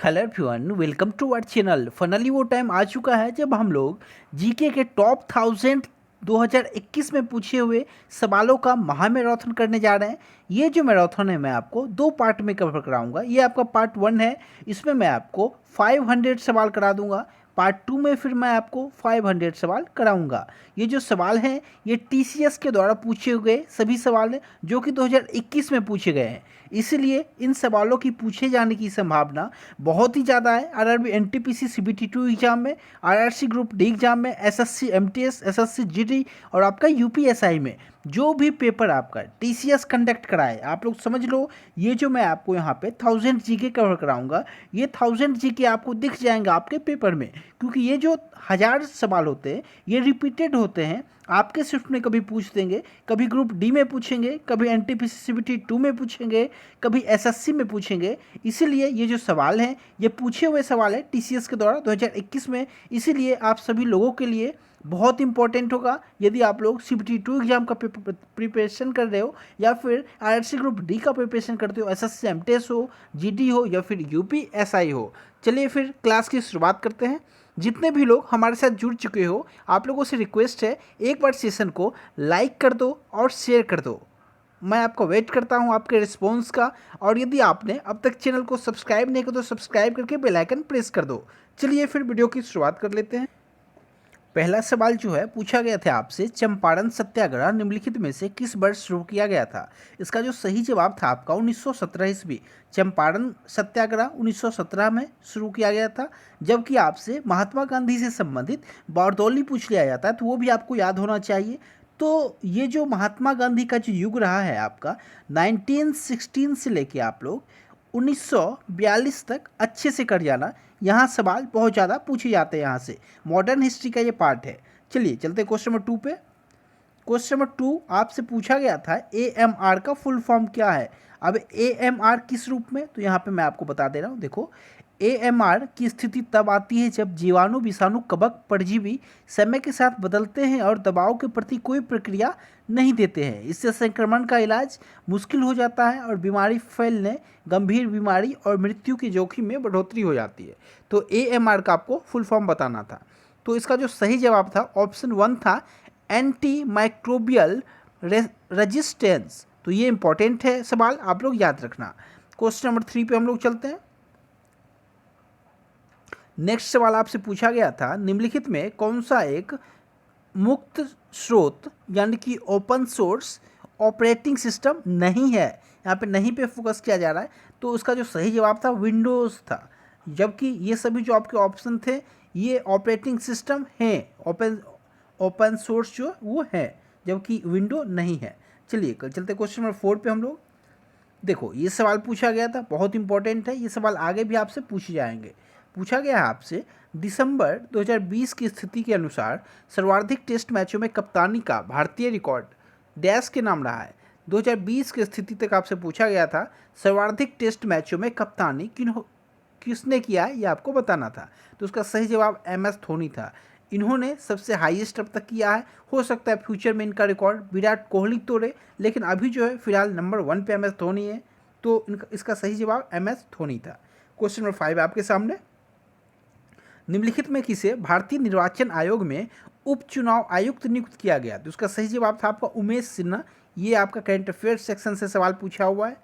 Hello everyone, welcome to our channel. Finally वो time आ चुका है जब हम लोग जीके के टॉप 2021 में पूछे हुए सवालों का महामैराथन करने जा रहे हैं। ये जो मैराथन है मैं आपको दो पार्ट में कवर कराऊंगा। ये आपका पार्ट 1 है, इसमें मैं आपको 500 सवाल करा दूंगा। पार्ट 2 में फिर मैं आपको 500 सवाल कराऊंगा। ये जो सवाल हैं ये टीसीएस के द्वारा पूछे गए सभी सवाल हैं जो कि 2021 में पूछे गए हैं। इसलिए इन सवालों की पूछे जाने की संभावना बहुत ही ज़्यादा है। आरआरबी एनटीपीसी सीबीटी 2 एग्जाम में, आरआरसी ग्रुप डी एग्जाम में, एसएससी एमटीएस, एसएससी जीडी और आपका यूपीएसआई में जो भी पेपर आपका टीसीएस कंडक्ट कराए, आप लोग समझ लो ये जो मैं आपको यहाँ पे 1000 जीके कवर कराऊंगा, ये 1000 जीके आपको दिख जाएंगे आपके पेपर में। क्योंकि ये जो 1000 सवाल होते हैं ये रिपीटेड होते हैं। आपके शिफ्ट में कभी पूछ देंगे, कभी ग्रुप डी में पूछेंगे, कभी एनटीपीसी सीबीटी 2 में पूछेंगे, कभी एसएससी में पूछेंगे। इसीलिए ये जो सवाल हैं ये पूछे हुए सवाल है टीसीएस के द्वारा 2021 में। इसीलिए आप सभी लोगों के लिए बहुत इंपॉर्टेंट होगा। यदि आप लोग सीबीटी 2 एग्जाम का प्रिपरेशन कर रहे हो या फिर आरआरसी ग्रुप डी का प्रिपरेशन करते हो, एसएससी एमटीएस हो, जीडी हो या फिर यूपीएसआई हो। चलिए फिर क्लास की शुरुआत करते हैं। जितने भी लोग हमारे साथ जुड़ चुके हो, आप लोगों से रिक्वेस्ट है एक बार सेशन को लाइक कर दो और शेयर कर दो। मैं आपको वेट करता हूं आपके रिस्पॉन्स का। और यदि आपने अब तक चैनल को सब्सक्राइब नहीं किया तो सब्सक्राइब करके बेल आइकन प्रेस कर दो। चलिए फिर वीडियो की शुरुआत कर लेते हैं। पहला सवाल जो है पूछा गया था आपसे, चंपारण सत्याग्रह निम्नलिखित में से किस वर्ष शुरू किया गया था। इसका जो सही जवाब था आपका 1917 ईस्वी। चंपारण सत्याग्रह 1917 में शुरू किया गया था। जबकि आपसे महात्मा गांधी से संबंधित बारदौली पूछ लिया जाता है तो वो भी आपको याद होना चाहिए। तो ये जो महात्मा गांधी का जो युग रहा है आपका 1916 से लेके आप लोग 1942 तक अच्छे से कर जाना। यहाँ सवाल बहुत ज़्यादा पूछे जाते हैं यहाँ से, मॉडर्न हिस्ट्री का ये पार्ट है। चलिए चलते क्वेश्चन नंबर 2 पे। क्वेश्चन नंबर 2 आपसे पूछा गया था एएमआर का फुल फॉर्म क्या है। अब एएमआर किस रूप में, तो यहाँ पे मैं आपको बता दे रहा हूँ। देखो, एएमआर की स्थिति तब आती है जब जीवाणु, विषाणु, कवक, परजीवी समय के साथ बदलते हैं और दबाव के प्रति कोई प्रक्रिया नहीं देते हैं। इससे संक्रमण का इलाज मुश्किल हो जाता है और बीमारी फैलने, गंभीर बीमारी और मृत्यु के जोखिम में बढ़ोतरी हो जाती है। तो एएमआर का आपको फुल फॉर्म बताना था। तो इसका जो सही जवाब था ऑप्शन 1 था, एंटी माइक्रोबियल रेजिस्टेंस। तो ये इंपॉर्टेंट है सवाल, आप लोग याद रखना। क्वेश्चन नंबर 3 पे हम लोग चलते हैं। नेक्स्ट सवाल आपसे पूछा गया था, निम्नलिखित में कौन सा एक मुक्त स्रोत यानी कि ओपन सोर्स ऑपरेटिंग सिस्टम नहीं है। यहाँ पे नहीं पे फोकस किया जा रहा है। तो उसका जो सही जवाब था विंडोज़ था। जबकि ये सभी जो आपके ऑप्शन थे ये ऑपरेटिंग सिस्टम हैं, ओपन सोर्स जो वो है, जबकि विंडो नहीं है। चलिए कल चलते क्वेश्चन नंबर 4 पे हम लोग। देखो ये सवाल पूछा गया था, बहुत इंपॉर्टेंट है। ये सवाल आगे भी आपसे पूछे जाएंगे। पूछा गया है आपसे, दिसंबर 2020 की स्थिति के अनुसार सर्वाधिक टेस्ट मैचों में कप्तानी का भारतीय रिकॉर्ड डैश के नाम रहा है। 2020 की स्थिति तक आपसे पूछा गया था सर्वाधिक टेस्ट मैचों में कप्तानी किसने किया है, ये आपको बताना था। तो उसका सही जवाब MS धोनी था। इन्होंने सबसे हाईएस्ट अब तक किया है। हो सकता है फ्यूचर में इनका रिकॉर्ड विराट कोहली तोड़े, लेकिन अभी जो है फिलहाल नंबर 1 पे MS धोनी है। तो इसका सही जवाब MS धोनी था। क्वेश्चन नंबर 5 आपके सामने, निम्नलिखित में किसे भारतीय निर्वाचन आयोग में उपचुनाव आयुक्त नियुक्त किया गया। तो उसका सही जवाब था आपका उमेश सिन्हा। ये आपका करंट अफेयर्स सेक्शन से सवाल पूछा हुआ है।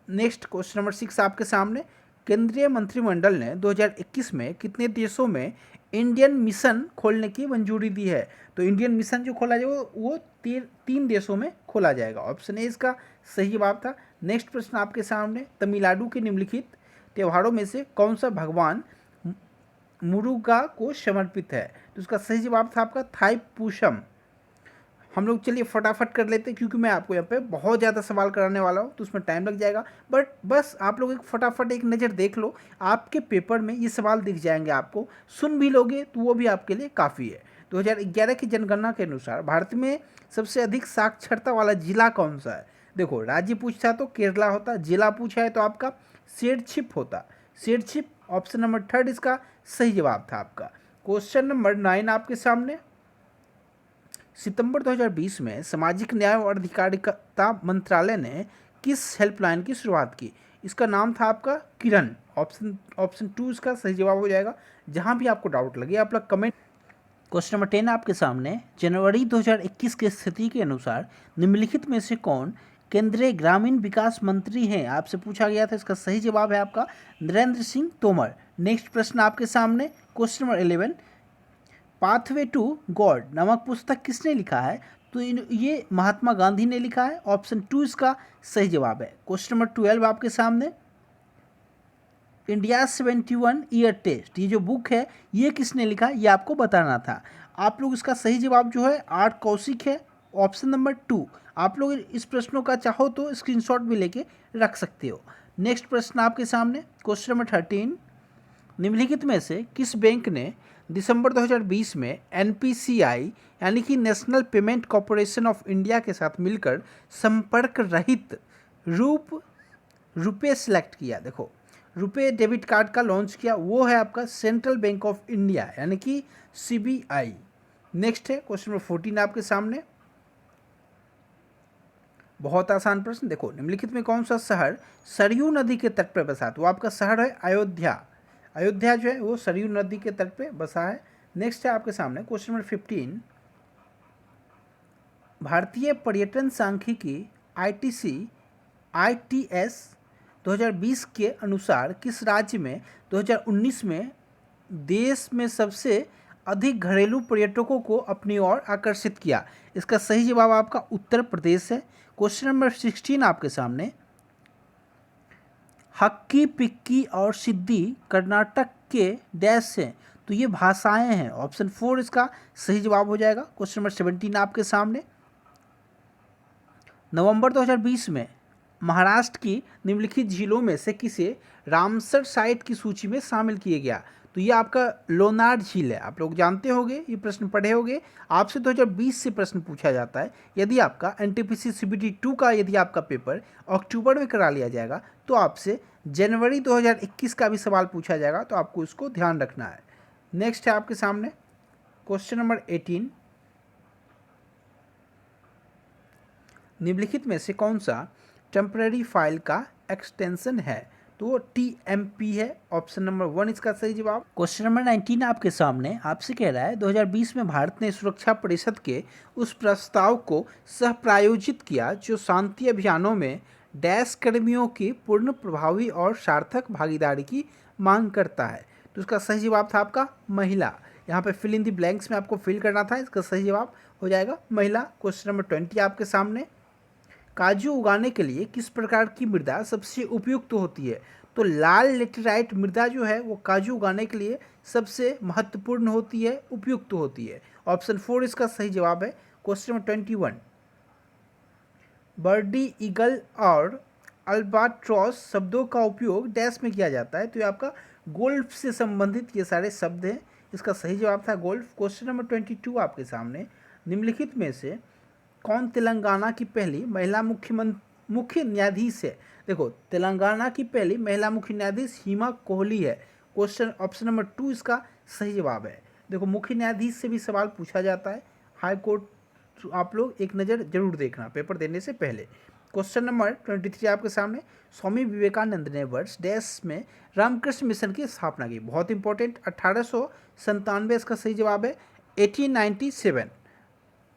नेक्स्ट क्वेश्चन नंबर 6 आपके सामने, केंद्रीय मंत्रिमंडल ने 2021 में कितने देशों में इंडियन मिशन खोलने की मंजूरी दी है। तो इंडियन मिशन जो खोला जाएगा वो 3 देशों में खोला जाएगा। ऑप्शन ए इसका सही जवाब था। नेक्स्ट प्रश्न आपके सामने, तमिलनाडु के निम्नलिखित त्योहारों में से कौन सा भगवान मुरुगा को समर्पित है। तो उसका सही जवाब था आपका थाईपुसम। हम लोग चलिए फटाफट कर लेते हैं क्योंकि मैं आपको यहाँ पे बहुत ज़्यादा सवाल कराने वाला हूँ तो उसमें टाइम लग जाएगा। बट बस आप लोग फटाफट एक नज़र देख लो, आपके पेपर में ये सवाल दिख जाएंगे। आपको सुन भी लोगे तो वो भी आपके लिए काफ़ी है। 2011 की जनगणना के अनुसार भारत में सबसे अधिक साक्षरता वाला जिला कौन सा है। देखो राज्य पूछता तो केरला होता, जिला पूछा है तो आपका शेरछिप होता। शेरछिप ऑप्शन नंबर 3 इसका सही जवाब था आपका। क्वेश्चन नंबर 9 आपके सामने, सितंबर 2020 में सामाजिक न्याय और अधिकारिता मंत्रालय ने किस हेल्पलाइन की शुरुआत की। इसका नाम था आपका किरण। ऑप्शन 2 इसका सही जवाब हो जाएगा। जहाँ भी आपको डाउट लगे आप लोग कमेंट। क्वेश्चन नंबर 10 आपके सामने, जनवरी 2021 की स्थिति के अनुसार निम्नलिखित में से कौन केंद्रीय ग्रामीण विकास मंत्री हैं? आपसे पूछा गया था, इसका सही जवाब है आपका नरेंद्र सिंह तोमर। नेक्स्ट प्रश्न आपके सामने, question number 11, pathway to God नामक पुस्तक किसने लिखा है? तो ये महात्मा गांधी ने लिखा है। ऑप्शन 2 इसका सही जवाब है। क्वेश्चन नंबर 12 आपके सामने, इंडिया 71 ईयर टेस्ट, ये जो बुक है ये किसने लिखा ये आपको बताना था। आप लोग इसका सही जवाब जो है आर कौशिक है। Option number 2। आप लोग इस प्रश्नों का चाहो तो स्क्रीनशॉट भी लेके रख सकते हो। नेक्स्ट प्रश्न आपके सामने, क्वेश्चन नंबर 13, निम्नलिखित में से किस बैंक ने दिसंबर 2020 में एनपीसीआई यानी कि national payment corporation of India के साथ मिलकर संपर्क रहित रुपए सेलेक्ट किया? देखो, रुपए डेबिट कार्ड का लॉन्च किया, वो है आपका सेंट्रल बैंक ऑफ इंडिया यानी कि सीबीआई। नेक्स्ट है क्वेश्चन नंबर 14 आपके सामने, बहुत आसान प्रश्न। देखो, निम्नलिखित में कौन सा शहर सरयू नदी के तट पर बसा? तो आपका शहर है अयोध्या। अयोध्या जो है वो सरयू नदी के तट पे बसा है। नेक्स्ट है आपके सामने क्वेश्चन नंबर 15, भारतीय पर्यटन सांख्यिकी ITS 2020 के अनुसार किस राज्य में 2019 में देश में सबसे अधिक घरेलू पर्यटकों को अपनी ओर आकर्षित किया? इसका सही जवाब आपका उत्तर प्रदेश है। क्वेश्चन नंबर 16 आपके सामने, हक्की पिक्की और सिद्धि कर्नाटक के डैश से, तो ये भाषाएं हैं। ऑप्शन 4 इसका सही जवाब हो जाएगा। क्वेश्चन नंबर 17 आपके सामने, नवंबर 2020 में महाराष्ट्र की निम्नलिखित झीलों में से किसे रामसर साइट की सूची में शामिल किया गया? तो ये आपका लोनार झील है। आप लोग जानते होंगे, ये प्रश्न पढ़े होंगे, आपसे 2020 से प्रश्न पूछा जाता है। यदि आपका एनटीपीसी CBT 2 का यदि आपका पेपर अक्टूबर में करा लिया जाएगा तो आपसे जनवरी 2021 का भी सवाल पूछा जाएगा, तो आपको इसको ध्यान रखना है। नेक्स्ट है आपके सामने क्वेश्चन नंबर 18, निम्नलिखित में से कौन सा टेम्पररी फाइल का एक्सटेंशन है? तो TMP है। ऑप्शन नंबर 1 इसका सही जवाब। क्वेश्चन नंबर 19 आपके सामने, आपसे कह रहा है 2020 में भारत ने सुरक्षा परिषद के उस प्रस्ताव को सह प्रायोजित किया जो शांति अभियानों में डैश कर्मियों की पूर्ण, प्रभावी और सार्थक भागीदारी की मांग करता है। तो इसका सही जवाब था आपका महिला। यहाँ पे फिल इन द ब्लैंक्स में आपको फिल करना था, इसका सही जवाब हो जाएगा महिला। क्वेश्चन नंबर 20 आपके सामने, काजू उगाने के लिए किस प्रकार की मृदा सबसे उपयुक्त होती है? तो लाल लेटेराइट मृदा जो है वो काजू उगाने के लिए सबसे महत्वपूर्ण होती है, उपयुक्त होती है। ऑप्शन 4 इसका सही जवाब है। क्वेश्चन नंबर 21, बर्डी, ईगल और अल्बाट्रॉस शब्दों का उपयोग डैश में किया जाता है? तो ये आपका गोल्फ से संबंधित ये सारे शब्द हैं, इसका सही जवाब था गोल्फ। क्वेश्चन नंबर 22 आपके सामने, निम्नलिखित में से कौन तेलंगाना की पहली महिला मुख्य न्यायाधीश है? देखो, तेलंगाना की पहली महिला मुख्य न्यायाधीश हिमा कोहली है। क्वेश्चन ऑप्शन नंबर 2 इसका सही जवाब है। देखो, मुख्य न्यायाधीश से भी सवाल पूछा जाता है हाई कोर्ट, आप लोग एक नज़र जरूर देखना पेपर देने से पहले। क्वेश्चन नंबर 23 आपके सामने, स्वामी विवेकानंद ने वर्ष डैश में रामकृष्ण मिशन की स्थापना की? बहुत इंपॉर्टेंट, 1897 इसका सही जवाब है, 1897।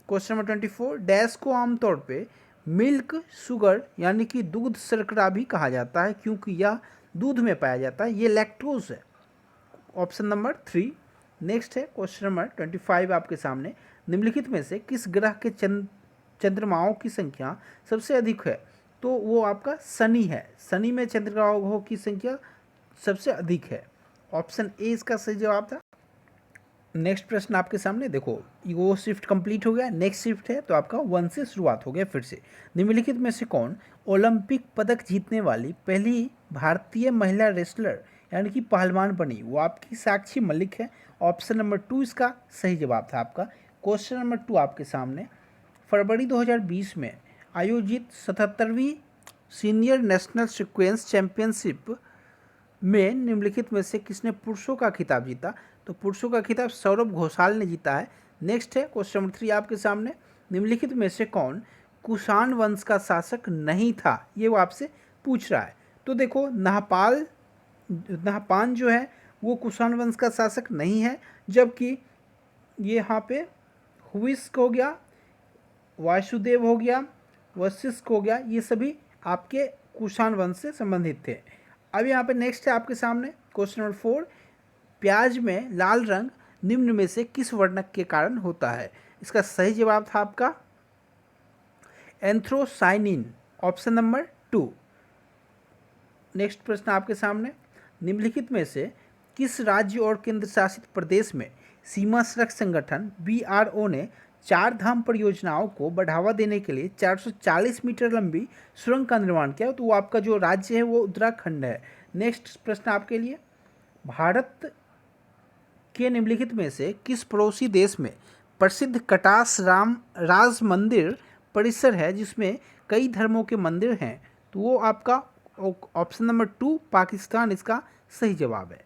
क्वेश्चन नंबर 24, डैश को आमतौर पे मिल्क शुगर यानी कि दूध शर्करा भी कहा जाता है क्योंकि यह दूध में पाया जाता है, ये लैक्टोज है। Option number 3। नेक्स्ट है क्वेश्चन नंबर 25 आपके सामने, निम्नलिखित में से किस ग्रह के चंद्रमाओं की संख्या सबसे अधिक है? तो वो आपका शनि है। शनि में चंद्रमाओं की संख्या सबसे अधिक है। ऑप्शन ए इसका सही जवाब था। नेक्स्ट प्रश्न आपके सामने, देखो वो शिफ्ट कंप्लीट हो गया, नेक्स्ट शिफ्ट है तो आपका 1 से शुरुआत हो गया फिर से। निम्नलिखित में से कौन ओलंपिक पदक जीतने वाली पहली भारतीय महिला रेसलर यानी कि पहलवान बनी? वो आपकी साक्षी मलिक है। ऑप्शन नंबर 2 इसका सही जवाब था आपका। क्वेश्चन नंबर 2 आपके सामने, फरवरी 2020 में आयोजित 77वीं सीनियर नेशनल सीक्वेंस चैंपियनशिप में निम्नलिखित में से किसने पुरुषों का खिताब जीता? तो पुरुषों का खिताब सौरभ घोषाल ने जीता है। नेक्स्ट है क्वेश्चन नंबर 3 आपके सामने, निम्नलिखित में से कौन कुषाण वंश का शासक नहीं था? ये वो आपसे पूछ रहा है। तो देखो नहपान जो है वो कुषाण वंश का शासक नहीं है, जबकि ये यहाँ पे हुइस्क हो गया, वासुदेव हो गया, वशिष्ठ हो गया, ये सभी आपके कुषाण वंश से संबंधित थे। अब यहाँ पे नेक्स्ट है आपके सामने क्वेश्चन नंबर 4, प्याज में लाल रंग निम्न में से किस वर्णक के कारण होता है? इसका सही जवाब था आपका एंथ्रोसाइनिन, ऑप्शन नंबर 2। नेक्स्ट प्रश्न आपके सामने, निम्नलिखित में से किस राज्य और केंद्र शासित प्रदेश में सीमा सड़क संगठन BRO ने चार धाम परियोजनाओं को बढ़ावा देने के लिए 440 मीटर लंबी सुरंग का निर्माण किया? तो वो आपका जो राज्य है वो उत्तराखंड है। नेक्स्ट प्रश्न आपके लिए, भारत के निम्नलिखित में से किस पड़ोसी देश में प्रसिद्ध कटास राज मंदिर परिसर है जिसमें कई धर्मों के मंदिर हैं? तो वो आपका ऑप्शन नंबर 2 पाकिस्तान इसका सही जवाब है।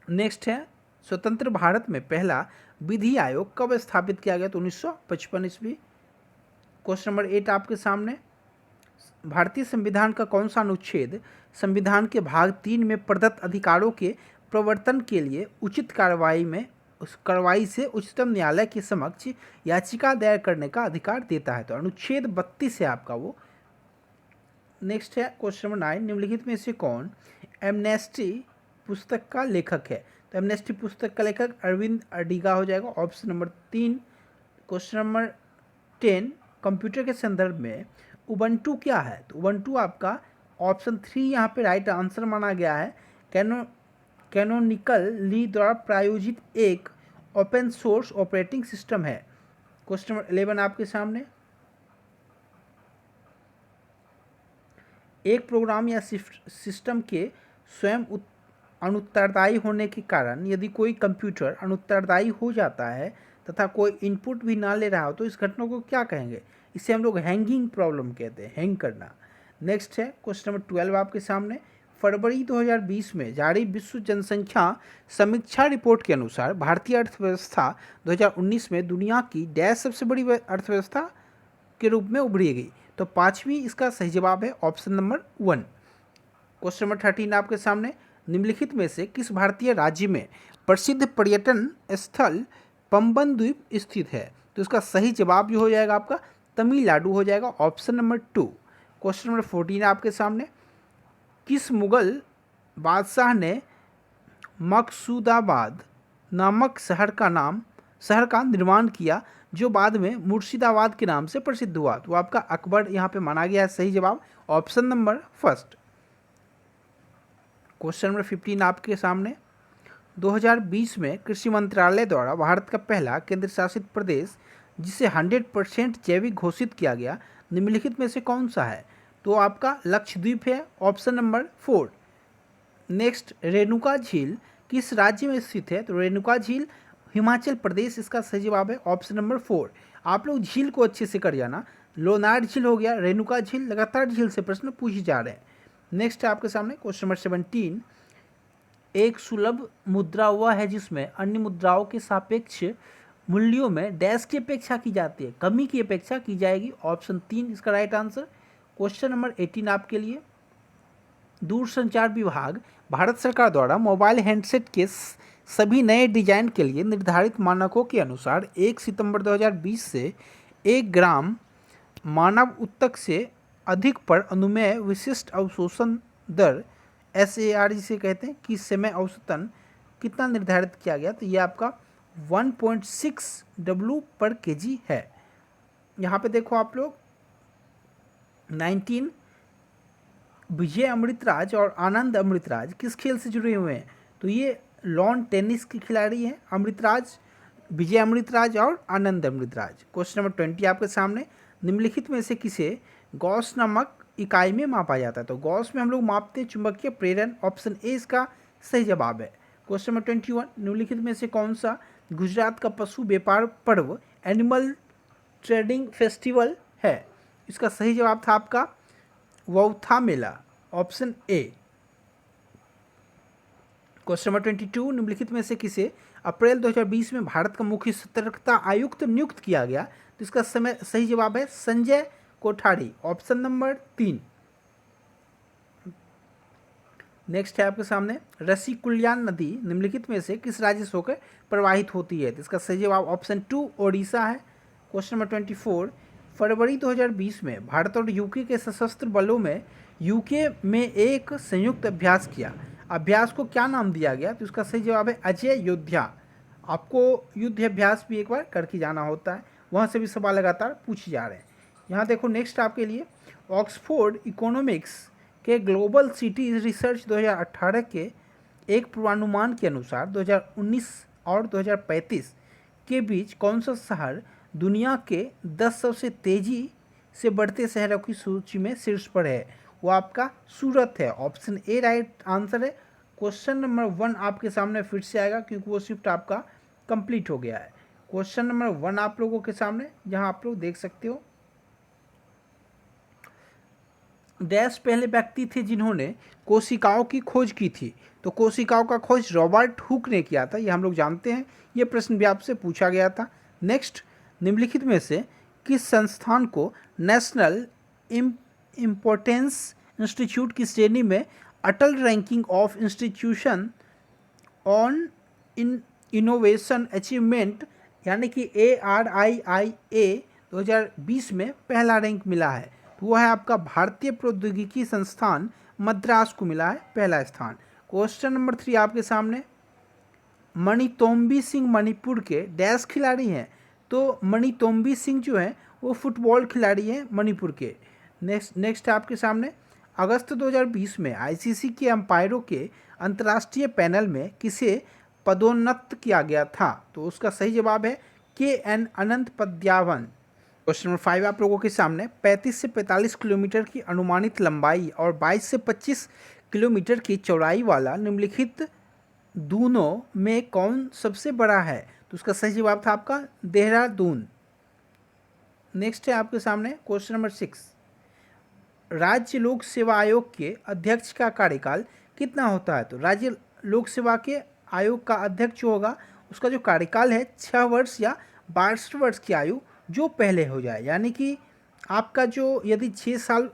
नेक्स्ट है, स्वतंत्र भारत में पहला विधि आयोग कब स्थापित किया गया? तो 1955 ईस्वी। क्वेश्चन नंबर 8 आपके सामने, भारतीय संविधान का कौन सा अनुच्छेद संविधान के भाग 3 में प्रदत्त अधिकारों के प्रवर्तन के लिए उचित कार्रवाई से उच्चतम न्यायालय के समक्ष याचिका दायर करने का अधिकार देता है? तो अनुच्छेद 32 है आपका वो। नेक्स्ट है क्वेश्चन नंबर 9, निम्नलिखित में से कौन एमनेस्टी पुस्तक का लेखक है? तो एमनेस्टी पुस्तक का लेखक अरविंद अडिगा हो जाएगा, option number 3। Question number 10, computer के संदर्भ में उबंटू क्या है? तो उबंटू आपका ऑप्शन 3 यहाँ पे राइट आंसर माना गया है। कैनोनिकल ली द्वारा प्रायोजित एक ओपन सोर्स ऑपरेटिंग सिस्टम है। क्वेश्चन नंबर 11 आपके सामने, एक प्रोग्राम या सिस्टम के स्वयं अनुत्तरदायी होने के कारण यदि कोई कंप्यूटर अनुत्तरदायी हो जाता है तथा कोई इनपुट भी ना ले रहा हो तो इस घटना को क्या कहेंगे? इसे हम लोग हैंगिंग प्रॉब्लम कहते हैं, हैंग करना। नेक्स्ट है क्वेश्चन नंबर 12 आपके सामने, फरवरी 2020 में जारी विश्व जनसंख्या समीक्षा रिपोर्ट के अनुसार भारतीय अर्थव्यवस्था 2019 में दुनिया की डैश सबसे बड़ी अर्थव्यवस्था के रूप में उभरी गई? तो 5वीं इसका सही जवाब है ऑप्शन नंबर 1। क्वेश्चन नंबर 13 आपके सामने, निम्नलिखित में से किस भारतीय राज्य में प्रसिद्ध पर्यटन स्थल पंबन द्वीप स्थित है? तो इसका सही जवाब जो हो जाएगा आपका तमिलनाडु हो जाएगा, ऑप्शन नंबर 2। क्वेश्चन नंबर 14 आपके सामने, किस मुगल बादशाह ने मकसूदाबाद नामक शहर का निर्माण किया जो बाद में मुर्शिदाबाद के नाम से प्रसिद्ध हुआ? तो आपका अकबर यहाँ पे माना गया है, सही जवाब ऑप्शन नंबर 1। क्वेश्चन नंबर 15 आपके सामने, 2020 में कृषि मंत्रालय द्वारा भारत का पहला केंद्र शासित प्रदेश जिसे 100% जैविक घोषित किया गया निम्नलिखित में से कौन सा है? तो आपका लक्षद्वीप है, ऑप्शन नंबर 4। नेक्स्ट, रेणुका झील किस राज्य में स्थित है? तो रेणुका झील हिमाचल प्रदेश इसका सही जवाब है, ऑप्शन नंबर 4। आप लोग झील को अच्छे से कर जाना, लोनार झील हो गया, रेणुका झील, लगातार झील से प्रश्न पूछे जा रहे हैं। नेक्स्ट है आपके सामने क्वेश्चन नंबर 17, एक सुलभ मुद्रा वह है जिसमें अन्य मुद्राओं के सापेक्ष मूल्यों में डैश की अपेक्षा की जाती है, कमी की अपेक्षा की जाएगी? ऑप्शन 3 इसका राइट आंसर। क्वेश्चन नंबर 18 आपके लिए, दूरसंचार विभाग भारत सरकार द्वारा मोबाइल हैंडसेट के सभी नए डिजाइन के लिए निर्धारित मानकों के अनुसार 1 सितंबर 2020 से 1 ग्राम मानव ऊतक से अधिक पर अनुमेय विशिष्ट अवशोषण दर SAR जिसे कहते हैं कि समय औसतन कितना निर्धारित किया गया? तो ये आपका 1.6 W/kg है। यहाँ पे देखो आप लोग 19 विजय अमृतराज और आनंद अमृतराज किस खेल से जुड़े हुए हैं? तो ये लॉन टेनिस के खिलाड़ी हैं, विजय अमृतराज और आनंद अमृतराज। क्वेश्चन नंबर 20 आपके सामने, निम्नलिखित में से किसे गॉस नामक इकाई में मापा जाता है? तो गॉस में हम लोग मापते हैं चुंबकीय प्रेरण, ऑप्शन ए इसका सही जवाब है। क्वेश्चन नंबर 21, निम्नलिखित में से कौन सा गुजरात का पशु व्यापार पर्व एनिमल ट्रेडिंग फेस्टिवल है? इसका सही जवाब था आपका वौथा मेला, ऑप्शन ए। क्वेश्चन नंबर 22, निम्नलिखित में से किसे अप्रैल 2020 में भारत का मुख्य सतर्कता आयुक्त नियुक्त किया गया? तो इसका सही जवाब है Sanjay Kothari, option number 3। Next है आपके सामने रसीकुल्यान नदी निम्नलिखित में से किस राज्य से होकर प्रवाहित होती है? तो इसका सही जवाब ऑप्शन 2 ओडिशा है। क्वेश्चन नंबर 24, फरवरी 2020 में भारत और यूके के सशस्त्र बलों में यूके में एक संयुक्त अभ्यास किया। अभ्यास को क्या नाम दिया गया? तो इसका सही जवाब है अजय योद्धा। आपको युद्ध अभ्यास भी एक बार करके जाना होता है, वहाँ से भी सवाल लगातार पूछे जा रहे हैं। यहाँ देखो नेक्स्ट आपके लिए ऑक्सफोर्ड इकोनॉमिक्स के ग्लोबल सिटी रिसर्च 2018 के एक पूर्वानुमान के अनुसार 2019 और 2035 के बीच कौन सा शहर दुनिया के 10 सबसे तेजी से बढ़ते शहरों की सूची में शीर्ष पर है? वो आपका सूरत है। ऑप्शन ए राइट आंसर है। क्वेश्चन नंबर 1 आपके सामने फिर से आएगा क्योंकि वो शिफ्ट आपका कंप्लीट हो गया है। क्वेश्चन नंबर 1 आप लोगों के सामने, जहां आप लोग देख सकते हो डैश पहले व्यक्ति थे जिन्होंने कोशिकाओं की खोज की थी। तो कोशिकाओं का खोज रॉबर्ट हुक ने किया था, ये हम लोग जानते हैं। ये प्रश्न भी आपसे पूछा गया था। नेक्स्ट, निम्नलिखित में से किस संस्थान को नेशनल इम्पोर्टेंस इंस्टीट्यूट की श्रेणी में Atal ranking of institution on innovation achievement यानी कि ARIIA 2020 में पहला रैंक मिला है? तो वह है आपका भारतीय प्रौद्योगिकी संस्थान मद्रास को मिला है पहला स्थान। क्वेश्चन नंबर 3 आपके सामने, मणितोम्बी सिंह मणिपुर के डैश खिलाड़ी हैं? तो मणितोम्बी सिंह जो है वो फुटबॉल खिलाड़ी हैं मणिपुर के। नेक्स्ट आपके सामने, अगस्त 2020 में आईसीसी के अंपायरों के अंतर्राष्ट्रीय पैनल में किसे पदोन्नत किया गया था? तो उसका सही जवाब है KN अनंत पद्यावन। क्वेश्चन नंबर 5 आप लोगों के सामने, 35 से 45 किलोमीटर की अनुमानित लंबाई और 22 से 25 किलोमीटर की चौड़ाई वाला निम्नलिखित दूनों में कौन सबसे बड़ा है? तो उसका सही जवाब था आपका देहरादून। नेक्स्ट है आपके सामने क्वेश्चन नंबर 6, राज्य लोक सेवा आयोग के अध्यक्ष का कार्यकाल कितना होता है? तो राज्य लोक सेवा के आयोग का अध्यक्ष जो होगा उसका जो कार्यकाल है 6 वर्ष या 62 वर्ष की आयु जो पहले हो जाए, यानी कि आपका जो यदि 6 साल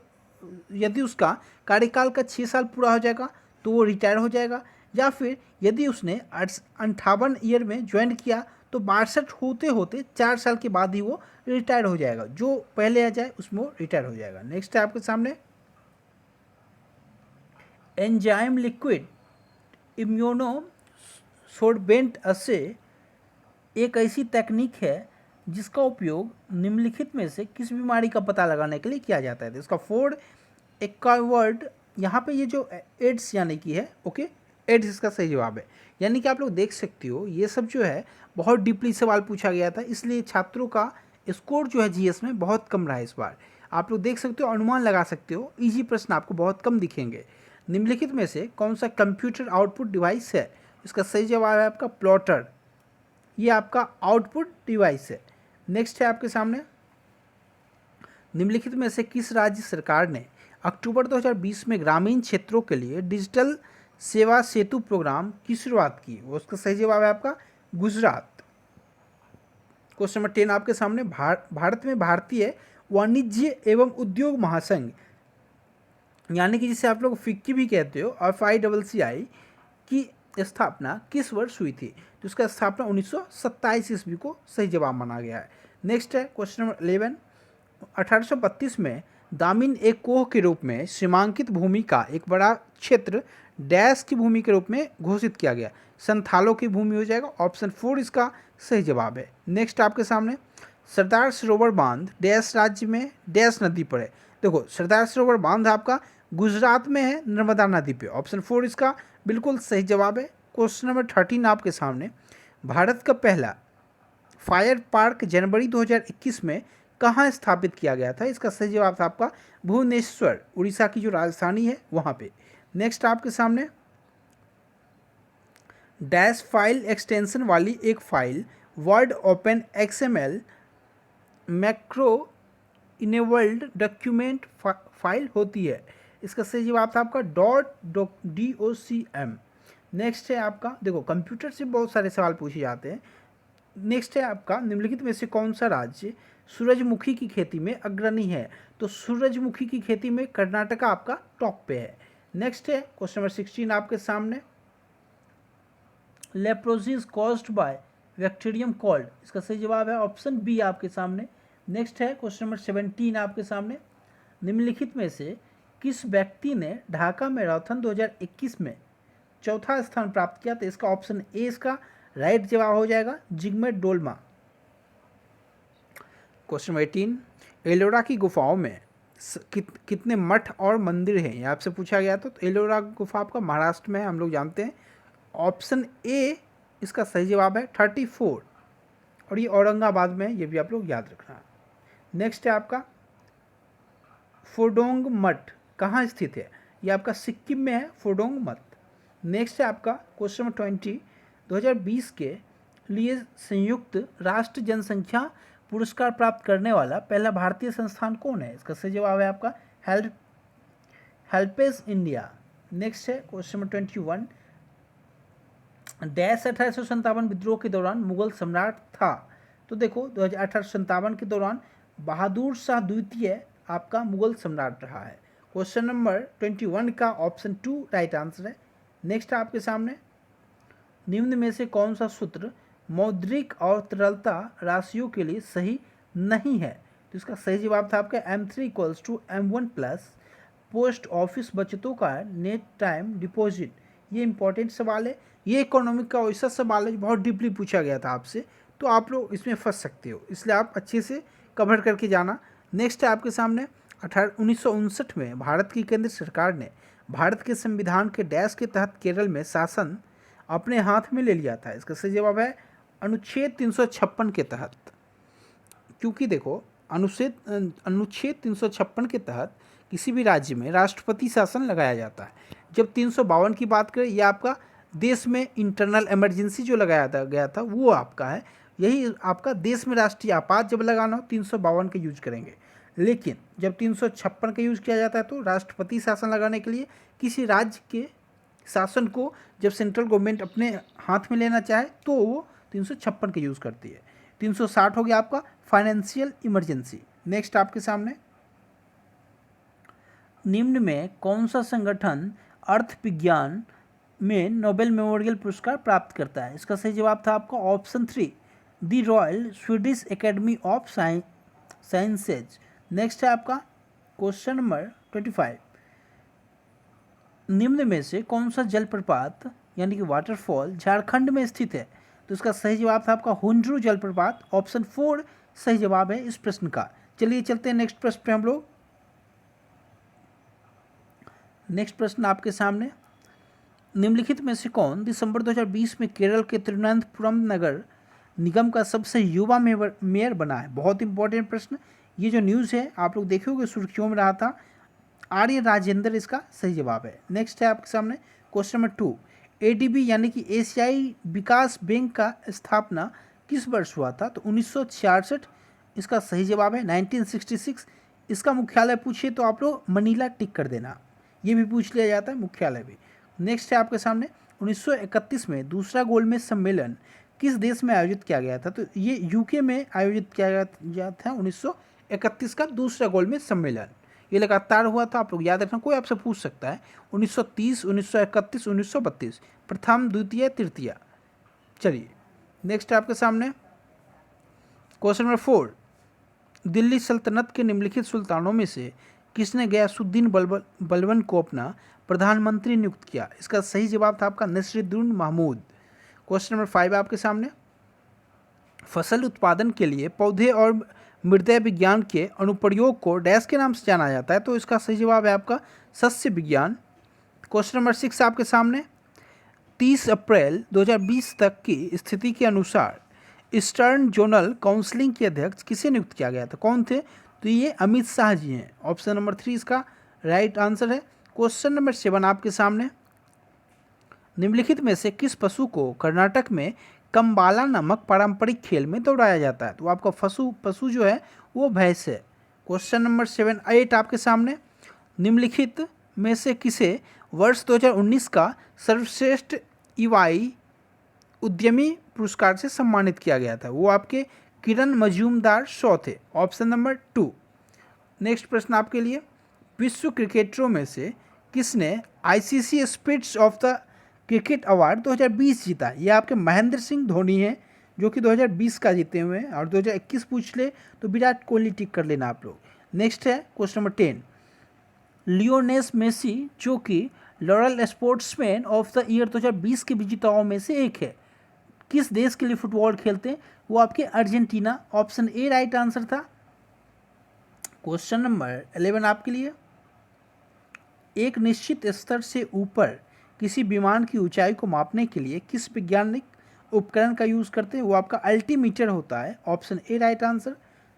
यदि उसका कार्यकाल का 6 साल पूरा हो जाएगा तो वो रिटायर हो जाएगा, या फिर यदि उसने 58 ईयर में ज्वाइन किया तो 62 होते होते 4 साल के बाद ही वो रिटायर हो जाएगा। जो पहले आ जाए उसमें वो रिटायर हो जाएगा। नेक्स्ट है आपके सामने, एंजाइम लिक्विड इम्यूनो सोर्बेंट असे एक ऐसी तकनीक है जिसका उपयोग निम्नलिखित में से किस बीमारी का पता लगाने के लिए किया जाता है? तो इसका फोर्ड एक का वर्ड यहाँ पे ये जो एड्स यानी कि है, ओके, एड्स इसका सही जवाब है। यानी कि आप लोग देख सकते हो ये सब जो है बहुत डीपली सवाल पूछा गया था, इसलिए छात्रों का स्कोर जो है जीएस में बहुत कम रहा है इस बार। आप लोग देख सकते हो, अनुमान लगा सकते हो, ईजी प्रश्न आपको बहुत कम दिखेंगे। निम्नलिखित में से कौन सा कंप्यूटर आउटपुट डिवाइस है? इसका सही जवाब है आपका प्लॉटर। ये आपका आउटपुट डिवाइस है। नेक्स्ट है आपके सामने, निम्नलिखित में से किस राज्य सरकार ने अक्टूबर 2020 में ग्रामीण क्षेत्रों के लिए डिजिटल सेवा सेतु प्रोग्राम की शुरुआत की? वो उसका सही जवाब है आपका गुजरात। क्वेश्चन नंबर 10 आपके सामने, भारत में भारतीय वाणिज्य एवं उद्योग महासंघ यानी कि जिसे आप लोग फिक्की भी कहते हो, FICCI की स्थापना किस वर्ष हुई थी? तो उसका स्थापना 1927 ईस्वी को सही जवाब माना गया है। नेक्स्ट है क्वेश्चन नंबर 11, 1832 में दामिन एक कोह के रूप में सीमांकित भूमि का एक बड़ा क्षेत्र डैश की भूमि के रूप में घोषित किया गया? संथालों की भूमि हो जाएगा। ऑप्शन 4 इसका सही जवाब है। नेक्स्ट आपके सामने, सरदार सरोवर बांध डैश राज्य में डैश नदी पर है? देखो सरदार सरोवर बांध आपका गुजरात में है, नर्मदा नदी पे। ऑप्शन 4 इसका बिल्कुल सही जवाब है। क्वेश्चन नंबर 13 आपके सामने, भारत का पहला फायर पार्क जनवरी 2021 में कहाँ स्थापित किया गया था? इसका सही जवाब था आपका भुवनेश्वर, उड़ीसा की जो राजधानी है वहाँ पे। नेक्स्ट आपके सामने, डैश फाइल एक्सटेंशन वाली एक file word open XML macro enabled document file होती है? इसका सही जवाब था आपका .docm। नेक्स्ट है आपका, देखो कंप्यूटर से बहुत सारे सवाल पूछे जाते हैं। नेक्स्ट है आपका, निम्नलिखित में से कौन सा राज्य सूरजमुखी की खेती में अग्रणी है? तो सूरजमुखी की खेती में कर्नाटका आपका टॉप पे है। नेक्स्ट है क्वेश्चन नंबर 16 आपके सामने, leprosy is caused by bacterium called, इसका सही जवाब है ऑप्शन बी आपके सामने। नेक्स्ट है क्वेश्चन नंबर 17 आपके सामने, निम्नलिखित में से किस व्यक्ति ने ढाका मैराथन 2021 में चौथा स्थान प्राप्त किया? तो इसका ऑप्शन ए इसका राइट जवाब हो जाएगा, जिग्मे डोलमा। क्वेश्चन 18, एलोरा की गुफाओं में कितने मठ और मंदिर हैं? ये आपसे पूछा गया था। तो एलोरा गुफा आपका महाराष्ट्र में है, हम लोग जानते हैं। ऑप्शन ए इसका सही जवाब है 34, और ये औरंगाबाद में है, ये भी आप लोग याद रखना है। नेक्स्ट है आपका फोडोंग मठ कहाँ स्थित है? ये आपका सिक्किम में है, फोडोंग मठ। नेक्स्ट है आपका क्वेश्चन नंबर 20, 2020 के लिए संयुक्त राष्ट्र जनसंख्या पुरस्कार प्राप्त करने वाला पहला भारतीय संस्थान कौन है? इसका सही जवाब है आपका हेल्पेज इंडिया। नेक्स्ट है क्वेश्चन नंबर 21, डैश 1857 विद्रोह के दौरान मुगल सम्राट था? तो देखो 1857 के दौरान बहादुर शाह द्वितीय आपका मुगल सम्राट रहा है। क्वेश्चन नंबर 21 का ऑप्शन 2 राइट आंसर है। नेक्स्ट आपके सामने, निम्न में से कौन सा सूत्र मौद्रिक और तरलता राशियों के लिए सही नहीं है? तो इसका सही जवाब था आपका M3 = M1+, पोस्ट ऑफिस बचतों का नेट टाइम डिपॉजिट। ये इंपॉर्टेंट सवाल है, ये इकोनॉमिक का वैसा सवाल है बहुत डीपली पूछा गया था आपसे, तो आप लोग इसमें फंस सकते हो, इसलिए आप अच्छे से कवर करके जाना। नेक्स्ट है आपके सामने, 1959 में भारत की केंद्र सरकार ने भारत के संविधान के डैश के तहत केरल में शासन अपने हाथ में ले लिया था? इसका सही जवाब है अनुच्छेद 356 के तहत, क्योंकि देखो अनुच्छेद 356 के तहत किसी भी राज्य में राष्ट्रपति शासन लगाया जाता है। जब 352 की बात करें, यह आपका देश में इंटरनल इमरजेंसी जो लगाया गया था वो आपका है, यही आपका देश में राष्ट्रीय आपात जब लगाना हो 352 का यूज करेंगे। लेकिन जब 356 का यूज किया जाता है तो राष्ट्रपति शासन लगाने के लिए किसी राज्य के शासन को जब सेंट्रल गवर्नमेंट अपने हाथ में लेना चाहे तो वो 356 का यूज़ करती है। 360 हो गया आपका फाइनेंशियल इमरजेंसी। नेक्स्ट आपके सामने, निम्न में कौन सा संगठन अर्थ विज्ञान में नोबेल मेमोरियल पुरस्कार प्राप्त करता है? इसका सही जवाब था आपका option 3 the royal Swedish academy of sciences. Next है आपका क्वेश्चन नंबर 25, निम्न में से कौन सा जलप्रपात यानी कि वाटरफॉल झारखंड में स्थित है? तो इसका सही जवाब था आपका हुंड्रू जलप्रपात, ऑप्शन 4 सही जवाब है इस प्रश्न का। चलिए चलते हैं नेक्स्ट प्रश्न पे हम लोग। नेक्स्ट प्रश्न आपके सामने, निम्नलिखित में से कौन दिसंबर 2020 में केरल के तिरुवनंतपुरम नगर निगम का सबसे युवा मेयर बना है? बहुत इंपॉर्टेंट प्रश्न, ये जो न्यूज़ है आप लोग देखोगे सुर्खियों में रहा था, आर्य राजेंद्र इसका सही जवाब है। नेक्स्ट है आपके सामने क्वेश्चन नंबर 2, ADB यानी कि एशियाई विकास बैंक का स्थापना किस वर्ष हुआ था? तो 1966 इसका सही जवाब है, 1966। इसका मुख्यालय पूछिए तो आप लोग मनीला टिक कर देना, ये भी पूछ लिया जाता है मुख्यालय भी। नेक्स्ट है आपके सामने, 1931 में दूसरा गोलमेज सम्मेलन किस देश में आयोजित किया गया था? तो ये UK में आयोजित किया गया था 1931 का दूसरा गोलमेज सम्मेलन। ये लगातार हुआ था, आप लोग याद रखना, कोई आपसे पूछ सकता है 1930, 1931, 1932, प्रथम, द्वितीय, तृतीय। चलिए नेक्स्ट आपके सामने क्वेश्चन नंबर 4, दिल्ली सल्तनत के निम्नलिखित सुल्तानों में से किसने गयासुद्दीन बलबन को अपना प्रधानमंत्री नियुक्त किया? इसका सही जवाब था आपका नसीरुद्दीन महमूद। क्वेश्चन नंबर 5 आपके सामने, फसल उत्पादन के लिए पौधे और मृदा विज्ञान के अनुप्रयोग को डैश के नाम से जाना जाता है? तो इसका सही जवाब है आपका सस्य विज्ञान। क्वेश्चन नंबर 6 आपके सामने, 30 अप्रैल 2020 तक की स्थिति के अनुसार ईस्टर्न जोनल काउंसिलिंग के अध्यक्ष किसे नियुक्त किया गया था? कौन थे? तो ये अमित शाह जी हैं, ऑप्शन नंबर 3 इसका राइट आंसर है। क्वेश्चन नंबर 7 आपके सामने, निम्नलिखित में से किस पशु को कर्नाटक में कम्बाला नामक पारंपरिक खेल में दौड़ाया जाता है? तो आपका पशु जो है वो भैंस है। क्वेश्चन नंबर 8 आपके सामने, निम्नलिखित में से किसे वर्ष 2019 का सर्वश्रेष्ठ युवाई उद्यमी पुरस्कार से सम्मानित किया गया था? वो आपके किरण मजूमदार शॉ थे, ऑप्शन नंबर 2। नेक्स्ट प्रश्न आपके लिए, विश्व क्रिकेटरों में से किसने ICC spirits of the cricket award 2020 जीता? ये आपके महेंद्र सिंह धोनी हैं जो कि 2020 का जीते हुए हैं, और 2021 पूछ ले तो विराट कोहली टिक कर लेना आप लोग। नेक्स्ट है क्वेश्चन नंबर 10, लियोनेस मेसी जो कि lauryl sportsman of the year 2020 के विजेताओं में से एक है, किस देश के लिए फुटबॉल खेलते हैं? वो आपके Argentina. Option A right answer था। क्वेश्चन नंबर 11 आपके लिए, एक निश्चित स्तर से ऊपर किसी विमान की ऊंचाई को मापने के लिए किस वैज्ञानिक उपकरण का यूज़ करते हैं? वो आपका अल्टीमीटर होता है। Option A right answer.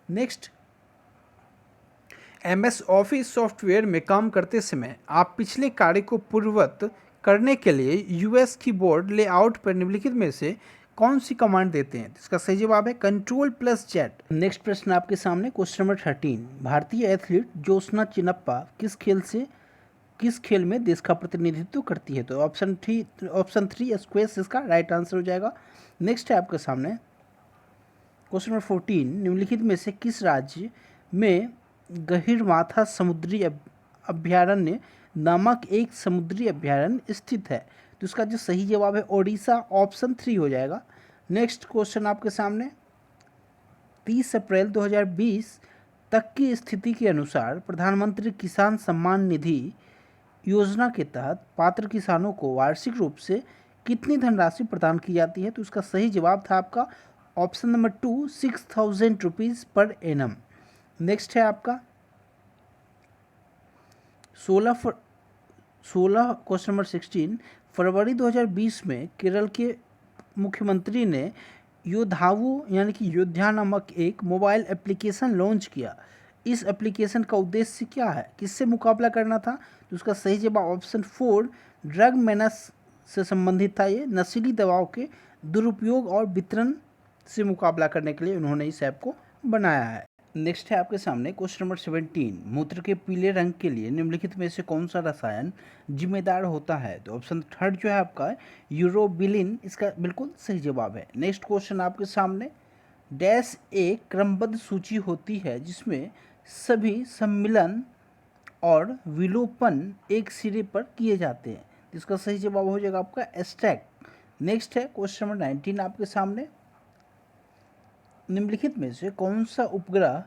Next, MS office software में काम करते समय आप पिछले कार्य को पूर्ववत करने के लिए यूएस कीबोर्ड लेआउट पर निम्नलिखित में से कौन सी कमांड देते हैं? इसका सही जवाब है Ctrl+Z। नेक्स्ट प्रश्न आपके सामने क्वेश्चन नंबर 13, भारतीय एथलीट ज्योत्सना चिन्नप्पा किस खेल में देश का प्रतिनिधित्व करती है? तो ऑप्शन 3 स्क्वैश इसका राइट आंसर हो जाएगा। नेक्स्ट है आपके सामने क्वेश्चन नंबर 14, निम्नलिखित में से किस राज्य में गहीरमाथा समुद्री अभ्यारण्य नामक एक समुद्री अभ्यारण्य स्थित है? तो इसका जो सही जवाब है ओडिशा। ऑप्शन 3 हो जाएगा। नेक्स्ट क्वेश्चन आपके सामने, 30 अप्रैल 2020 तक की स्थिति के अनुसार प्रधानमंत्री किसान सम्मान निधि योजना के तहत पात्र किसानों को वार्षिक रूप से कितनी धनराशि प्रदान की जाती है? तो इसका सही जवाब था आपका option number 2, 6,000 rupees per annum. Next है आपका 16 क्वेश्चन नंबर 16, फरवरी 2020 में केरल के मुख्यमंत्री ने योद्धावु यानी कि योद्धा नामक एक मोबाइल एप्लीकेशन लॉन्च किया। इस एप्लीकेशन का उद्देश्य क्या है? किससे मुकाबला करना था? तो उसका सही जवाब ऑप्शन 4, ड्रग मेनास से संबंधित था। ये नशीली दवाओं के दुरुपयोग और वितरण से मुकाबला करने के लिए उन्होंने इस ऐप को बनाया है। नेक्स्ट है आपके सामने क्वेश्चन नंबर 17, मूत्र के पीले रंग के लिए निम्नलिखित में से कौन सा रसायन जिम्मेदार होता है? तो ऑप्शन 3 जो है आपका यूरोबिलिन इसका बिल्कुल सही जवाब है। नेक्स्ट क्वेश्चन आपके सामने, डैश एक क्रमबद्ध सूची होती है जिसमें सभी सम्मिलन और विलोपन एक सिरे पर किए जाते हैं। इसका सही जवाब हो जाएगा आपका एस्टैक। नेक्स्ट है क्वेश्चन नंबर 19 आपके सामने, निम्नलिखित में से कौन सा उपग्रह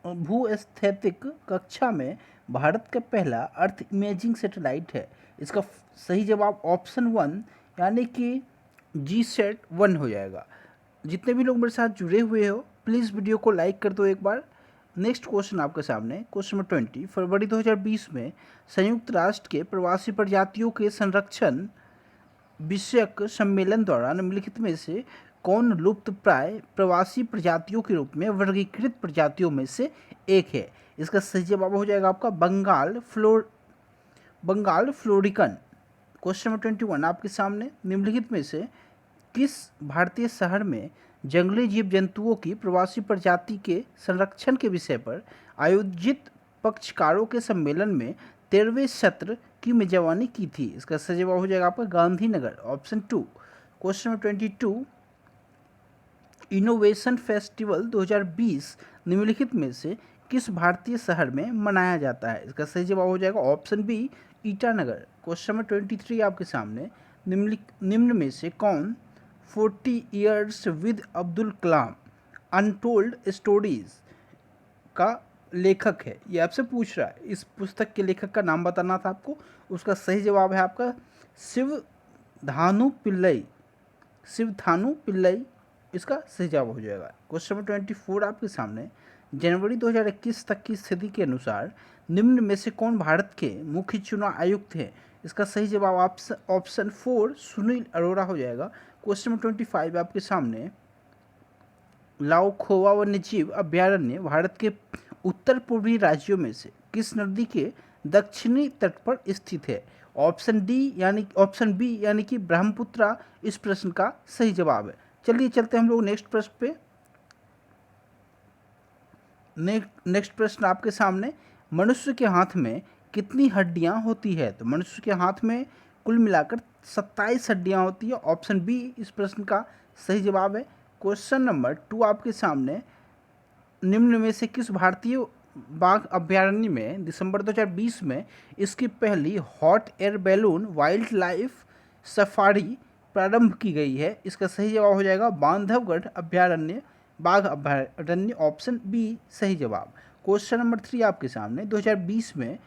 भूस्थैतिक कक्षा में भारत का पहला अर्थ इमेजिंग सैटेलाइट है? इसका सही जवाब ऑप्शन 1 यानी कि GSAT-1 हो जाएगा। जितने भी लोग मेरे साथ जुड़े हुए हो प्लीज़ वीडियो को लाइक कर दो एक बार। नेक्स्ट क्वेश्चन आपके सामने क्वेश्चन नंबर 20, फरवरी 2020 में संयुक्त राष्ट्र के प्रवासी प्रजातियों के संरक्षण विषयक सम्मेलन द्वारा निम्नलिखित में से कौन लुप्त प्राय प्रवासी प्रजातियों के रूप में वर्गीकृत प्रजातियों में से एक है? इसका सही जवाब हो जाएगा आपका बंगाल फ्लोरिकन। क्वेश्चन नंबर 21 आपके सामने, निम्नलिखित में से किस भारतीय शहर में जंगली जीव जंतुओं की प्रवासी प्रजाति के संरक्षण के विषय पर आयोजित पक्षकारों के सम्मेलन में 13वें सत्र की मेजबानी की थी? इसका सही जवाब हो जाएगा आपका Gandhinagar. Option 2। Question number 22, innovation festival 2020 निम्नलिखित में से किस भारतीय शहर में मनाया जाता है? इसका सही जवाब हो जाएगा option B, Itanagar. Question number 23 आपके सामने, निम्न में से कौन 40 years with Abdul Kalam untold stories का लेखक है? ये आपसे पूछ रहा है। इस पुस्तक के लेखक का नाम बताना था आपको। उसका सही जवाब है आपका शिवधानु पिल्लई। इसका सही जवाब हो जाएगा। क्वेश्चन नंबर 24 आपके सामने, जनवरी 2021 तक की स्थिति के अनुसार निम्न में से कौन भारत के मुख्य चुनाव आयुक्त हैं? इसका सही जवाब ऑप्शन 4 सुनील अरोड़ा हो जाएगा। क्वेश्चन नंबर 25 आपके सामने, लाओखोवा वन्यजीव अभ्यारण्य भारत के उत्तर पूर्वी राज्यों में से किस नदी के दक्षिणी तट पर स्थित है? ऑप्शन बी यानी कि ब्रह्मपुत्रा इस प्रश्न का सही जवाब है। चलिए चलते हम लोग नेक्स्ट प्रश्न पे। नेक्स्ट प्रश्न आपके सामने, मनुष्य के हाथ में कितनी हड्डियां होती है? तो मनुष्य के हाथ में कुल मिलाकर 27 हड्डियां होती है। ऑप्शन बी इस प्रश्न का सही जवाब है। क्वेश्चन नंबर 2 आपके सामने, निम्न में से किस भारतीय बाघ अभयारण्य में दिसंबर 2020 में इसकी पहली hot air balloon wild life safari प्रारंभ की गई है। इसका सही जवाब हो जाएगा बांधवगढ़ अभयारण्य, बाघ अभयारण्य, ऑप्शन बी सही जवाब। क्वेश्चन नंबर 3 आपके सामने, 2020 में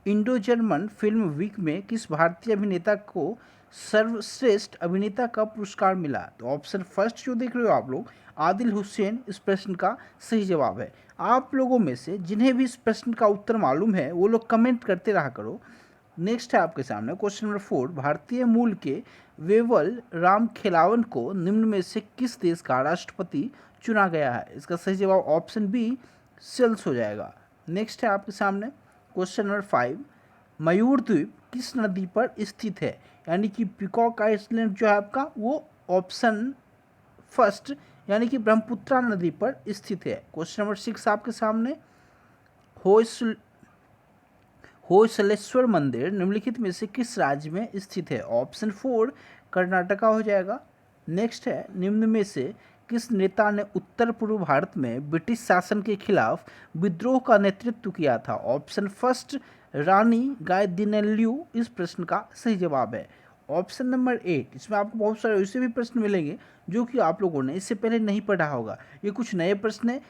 इंडो जर्मन फिल्म वीक में किस भारतीय अभिनेता को सर्वश्रेष्ठ अभिनेता का पुरस्कार मिला? तो ऑप्शन फर्स्ट जो देख रहे हो आप लोग, आदिल हुसैन इस प्रश्न का सही जवाब है। आप लोगों में से जिन्हें भी इस प्रश्न का उत्तर मालूम है वो लोग कमेंट करते रहा करो। नेक्स्ट है आपके सामने क्वेश्चन नंबर 4, भारतीय मूल के वेवल राम खेलावन को निम्न में से किस देश का राष्ट्रपति चुना गया है? इसका सही जवाब ऑप्शन बी सेल्स हो जाएगा। नेक्स्ट है आपके सामने क्वेश्चन नंबर 5, मयूर द्वीप किस नदी पर स्थित है? यानी कि पिकॉक आइलैंड जो है आपका वो ऑप्शन फर्स्ट यानी कि ब्रह्मपुत्रा नदी पर स्थित है। क्वेश्चन नंबर 6 आपके सामने, होयसलेश्वर मंदिर निम्नलिखित में से किस राज्य में स्थित है? ऑप्शन 4 कर्नाटका हो जाएगा। नेक्स्ट है, निम्न में से किस नेता ने उत्तर पूर्व भारत में ब्रिटिश शासन के खिलाफ विद्रोह का नेतृत्व किया था? ऑप्शन फर्स्ट रानी गाइदिनेल्यू इस प्रश्न का सही जवाब है। ऑप्शन नंबर 8, इसमें आपको बहुत सारे ऐसे भी प्रश्न मिलेंगे जो कि आप लोगों ने इससे पहले नहीं पढ़ा होगा। ये कुछ नए प्रश्न हैं,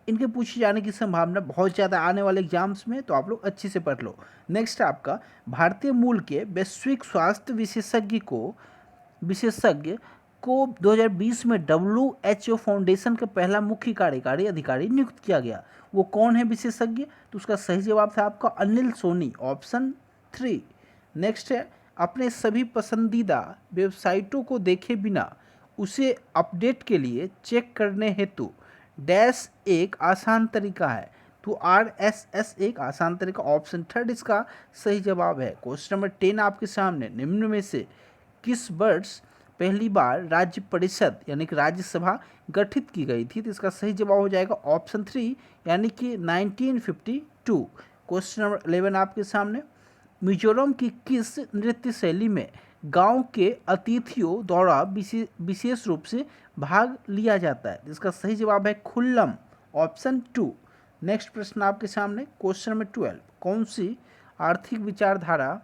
इनके पूछे जाने की संभावना बहुत ज़्यादा आने वाले एग्जाम्स में, तो आप लोग अच्छे से पढ़ लो। नेक्स्ट आपका, भारतीय मूल के वैश्विक स्वास्थ्य विशेषज्ञ को 2020 में WHO फाउंडेशन का पहला मुख्य कार्यकारी अधिकारी नियुक्त किया गया। वो कौन है विशेषज्ञ? तो उसका सही जवाब था आपका अनिल सोनी, ऑप्शन 3। नेक्स्ट है, अपने सभी पसंदीदा वेबसाइटों को देखे बिना उसे अपडेट के लिए चेक करने हेतु डैश एक आसान तरीका है। तो RSS एक आसान तरीका, ऑप्शन थर्ड इसका सही जवाब है। क्वेश्चन नंबर 10 आपके सामने, निम्न में से किस वर्ष पहली बार राज्य परिषद यानी कि राज्यसभा गठित की गई थी? तो इसका सही जवाब हो जाएगा ऑप्शन 3 यानी कि 1952। क्वेश्चन नंबर 11 आपके सामने, मिजोरम की किस नृत्य शैली में गांव के अतिथियों द्वारा विशेष रूप से भाग लिया जाता है? इसका सही जवाब है खुल्लम, ऑप्शन 2। नेक्स्ट प्रश्न आपके सामने क्वेश्चन नंबर 12, कौन सी आर्थिक विचारधारा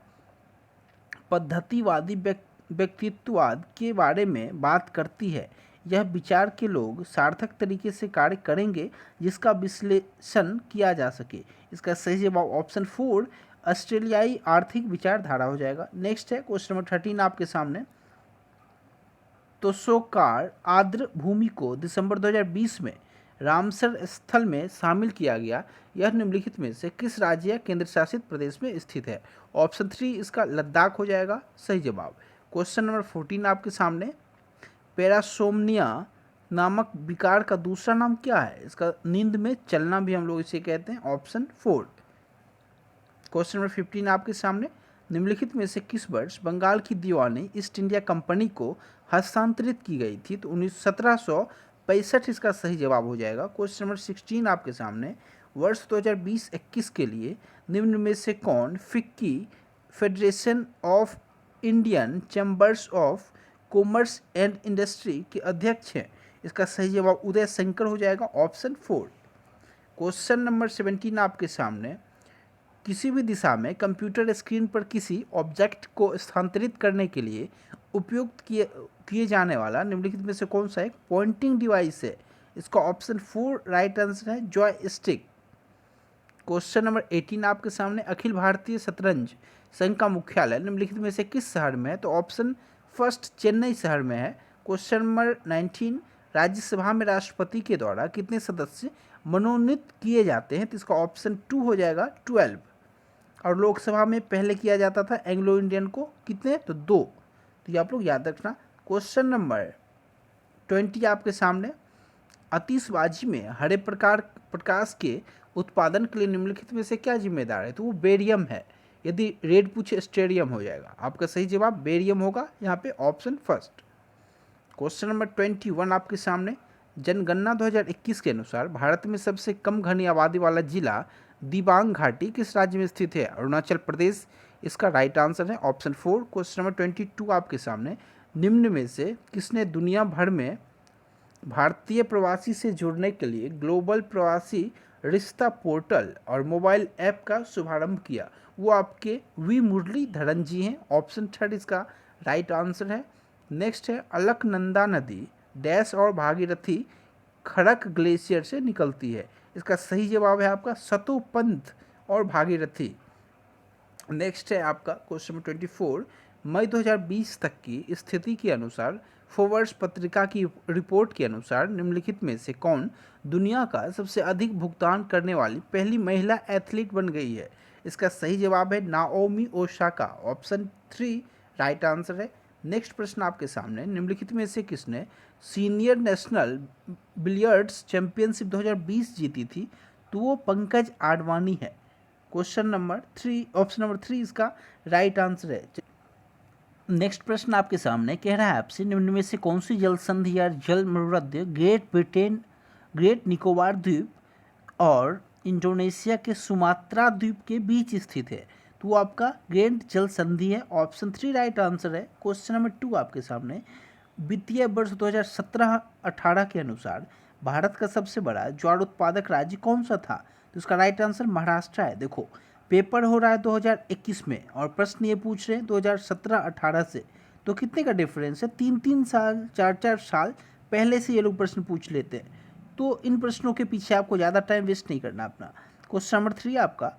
पद्धतिवादी व्यक्तित्ववाद के बारे में बात करती है? यह विचार के लोग सार्थक तरीके से कार्य करेंगे जिसका विश्लेषण किया जा सके। इसका सही जवाब ऑप्शन 4 ऑस्ट्रेलियाई आर्थिक विचारधारा हो जाएगा। नेक्स्ट है क्वेश्चन नंबर 13 आपके सामने, तोसोकार आर्द्र भूमि को दिसंबर 2020 में रामसर स्थल में शामिल किया गया। यह निम्नलिखित में से किस राज्य या केंद्र शासित प्रदेश में स्थित है? ऑप्शन 3 इसका लद्दाख हो जाएगा सही जवाब। क्वेश्चन नंबर 14 आपके सामने, पैरासोमनिया नामक विकार का दूसरा नाम क्या है? इसका नींद में चलना भी हम लोग इसे कहते हैं, ऑप्शन 4। क्वेश्चन नंबर 15 आपके सामने, निम्नलिखित में से किस वर्ष बंगाल की दीवानी ईस्ट इंडिया कंपनी को हस्तांतरित की गई थी? तो 1765 इसका सही जवाब हो जाएगा। क्वेश्चन नंबर 16 आपके सामने, वर्ष 2020-21 के लिए निम्न में से कौन FICCI federation of Indian chambers of commerce and industry के अध्यक्ष हैं? इसका सही जवाब उदय शंकर हो जाएगा, ऑप्शन 4। क्वेश्चन नंबर 17 आपके सामने, किसी भी दिशा में कंप्यूटर स्क्रीन पर किसी ऑब्जेक्ट को स्थानांतरित करने के लिए उपयोग किए जाने वाला निम्नलिखित में से कौन सा एक पॉइंटिंग डिवाइस है? इसका ऑप्शन 4 राइट आंसर है, जॉय स्टिक। क्वेश्चन नंबर 18 आपके सामने, अखिल भारतीय शतरंज संघ का मुख्यालय निम्नलिखित में से किस शहर में है? तो ऑप्शन फर्स्ट चेन्नई शहर में है। क्वेश्चन नंबर 19, राज्यसभा में राष्ट्रपति के द्वारा कितने सदस्य मनोनीत किए जाते हैं? तो इसका ऑप्शन 2 हो जाएगा 12। और लोकसभा में पहले किया जाता था एंग्लो इंडियन को कितने? तो 2। तो ये आप लोग याद रखना। क्वेश्चन नंबर 20 आपके सामने, आतिशबाजी में हरे प्रकाश के उत्पादन के लिए निम्नलिखित में से क्या जिम्मेदार है? तो वो बेरियम है। यदि रेड पूछे स्टेरियम हो जाएगा। आपका सही जवाब बेरियम होगा यहाँ पे, ऑप्शन फर्स्ट। क्वेश्चन नंबर 21 आपके सामने, जनगणना 2021 के अनुसार भारत में सबसे कम घनी आबादी वाला जिला दिबांग घाटी किस राज्य में स्थित है? अरुणाचल प्रदेश इसका राइट आंसर है, ऑप्शन 4। क्वेश्चन नंबर 22 आपके सामने, निम्न में से किसने दुनिया भर में भारतीय प्रवासी से जुड़ने के लिए ग्लोबल प्रवासी रिश्ता पोर्टल और मोबाइल ऐप का शुभारंभ किया, वो आपके वी मुरलीधरन जी हैं। ऑप्शन थर्ड इसका राइट आंसर है। नेक्स्ट है अलकनंदा नदी डैश और भागीरथी खड़क ग्लेशियर से निकलती है। इसका सही जवाब है आपका सतोपंथ और भागीरथी। नेक्स्ट है आपका क्वेश्चन नंबर 24। मई 2020 तक की स्थिति के अनुसार फोर्ब्स पत्रिका की रिपोर्ट के अनुसार निम्नलिखित में से कौन दुनिया का सबसे अधिक भुगतान करने वाली पहली महिला एथलीट बन गई है? इसका सही जवाब है Naomi Osaka. Option 3 right answer है। नेक्स्ट प्रश्न आपके सामने, निम्नलिखित में से किसने सीनियर नेशनल बिलियर्ड्स चैंपियनशिप 2020 जीती थी? तो वो पंकज आडवाणी है। क्वेश्चन नंबर 3 ऑप्शन नंबर 3 इसका राइट आंसर है। नेक्स्ट प्रश्न आपके सामने कह रहा है आपसे निम्न में से कौन सी जल संधि या जल मरुरध्य ग्रेट ब्रिटेन, ग्रेट निकोबार द्वीप और इंडोनेशिया के सुमात्रा द्वीप के बीच स्थित है? तो वो आपका ग्रेट जल संधि है। ऑप्शन 3 राइट आंसर है। क्वेश्चन नंबर 2 आपके सामने, वित्तीय वर्ष 2017-18 के अनुसार भारत का सबसे बड़ा ज्वार उत्पादक राज्य कौन सा था? तो इसका राइट आंसर महाराष्ट्र है। देखो पेपर हो रहा है 2021 में और प्रश्न ये पूछ रहे हैं 2017-18 से, तो कितने का डिफरेंस है? 3-3 साल 4-4 साल पहले से ये लोग प्रश्न पूछ लेते हैं, तो इन प्रश्नों के पीछे आपको ज़्यादा टाइम वेस्ट नहीं करना अपना। क्वेश्चन नंबर 3 आपका,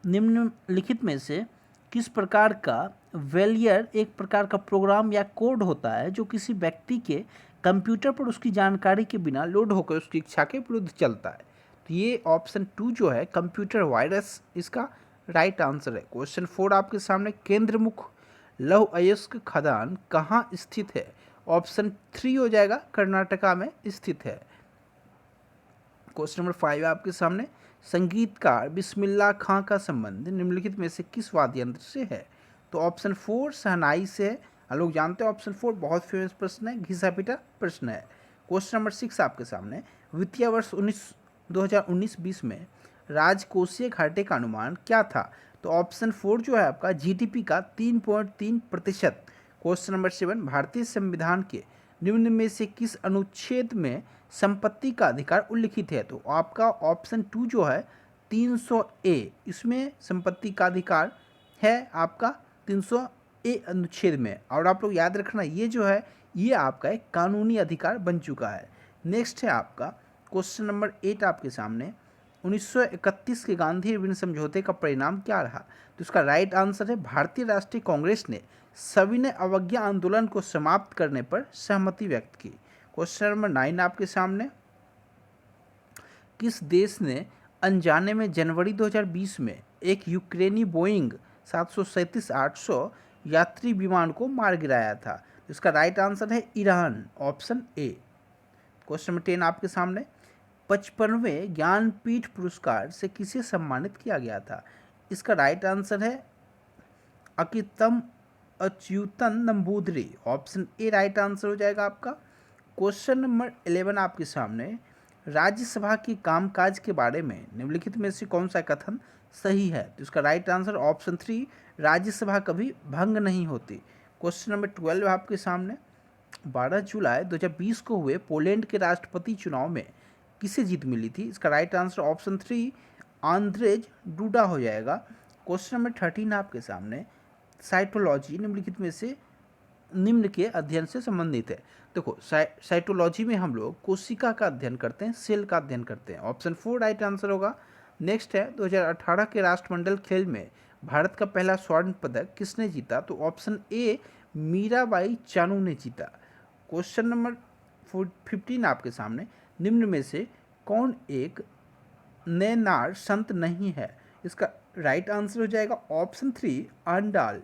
निम्नलिखित में से किस प्रकार का वेलियर एक प्रकार का प्रोग्राम या कोड होता है जो किसी व्यक्ति के कंप्यूटर पर उसकी जानकारी के बिना लोड होकर उसकी इच्छा के विरुद्ध चलता है? तो ये ऑप्शन 2 जो है कंप्यूटर वायरस इसका राइट आंसर है। क्वेश्चन 4 आपके सामने, केंद्रमुख लौह अयस्क खदान कहाँ स्थित है? ऑप्शन 3 हो जाएगा कर्नाटका में स्थित है। क्वेश्चन नंबर 5 आपके सामने, संगीतकार बिस्मिल्लाह खां का संबंध निम्नलिखित में से किस वाद्य यंत्र से है? तो ऑप्शन 4 शहनाई से है। हम लोग जानते हैं ऑप्शन 4 बहुत फेमस प्रश्न है, घिसा पिटा प्रश्न है। क्वेश्चन नंबर 6 आपके सामने, वित्तीय वर्ष 2019-20 में राजकोषीय घाटे का अनुमान क्या था? तो ऑप्शन 4 जो है आपका जीडीपी का 3.3%। क्वेश्चन नंबर 7, भारतीय संविधान के निम्न में से किस अनुच्छेद में संपत्ति का अधिकार उल्लिखित है? तो आपका ऑप्शन 2 जो है 300A, इसमें संपत्ति का अधिकार है आपका 300A अनुच्छेद में। और आप लोग याद रखना ये जो है ये आपका एक कानूनी अधिकार बन चुका है। नेक्स्ट है आपका क्वेश्चन नंबर 8 आपके सामने, 1931 के गांधी इरविन समझौते का परिणाम क्या रहा? तो इसका राइट आंसर है भारतीय राष्ट्रीय कांग्रेस ने सविनय अवज्ञा आंदोलन को समाप्त करने पर सहमति व्यक्त की। क्वेश्चन नंबर 9 आपके सामने, किस देश ने अनजाने में जनवरी 2020 में एक यूक्रेनी बोइंग 737-800 यात्री विमान को मार गिराया था? इसका राइट आंसर है Iran. Option A. Question number 10 आपके सामने, 55वें ज्ञानपीठ पुरस्कार से किसे सम्मानित किया गया था? इसका राइट आंसर है Akkitham Achuthan Namboothiri. Option A right answer हो जाएगा आपका। क्वेश्चन नंबर 11 आपके सामने, राज्यसभा के कामकाज के बारे में निम्नलिखित में से कौन सा कथन सही है? तो इसका राइट आंसर ऑप्शन 3, राज्यसभा कभी भंग नहीं होती। क्वेश्चन नंबर 12 आपके सामने, 12 जुलाई 2020 को हुए पोलैंड के राष्ट्रपति चुनाव में किसे जीत मिली थी? इसका right answer option 3 Andrzej DUDA हो जाएगा। क्वेश्चन नंबर 13 आपके सामने, साइटोलॉजी निम्नलिखित में से निम्न के अध्ययन से संबंधित है। देखो साइटोलॉजी में हम लोग कोशिका का अध्ययन करते हैं, सेल का अध्ययन करते हैं। ऑप्शन 4 राइट आंसर होगा। नेक्स्ट है 2018 के राष्ट्रमंडल खेल में भारत का पहला स्वर्ण पदक किसने जीता? तो ऑप्शन ए मीराबाई चानू ने जीता। क्वेश्चन नंबर 15 आपके सामने, निम्न में से कौन एक नैनार संत नहीं है? इसका राइट आंसर हो जाएगा ऑप्शन 3 आंडाल।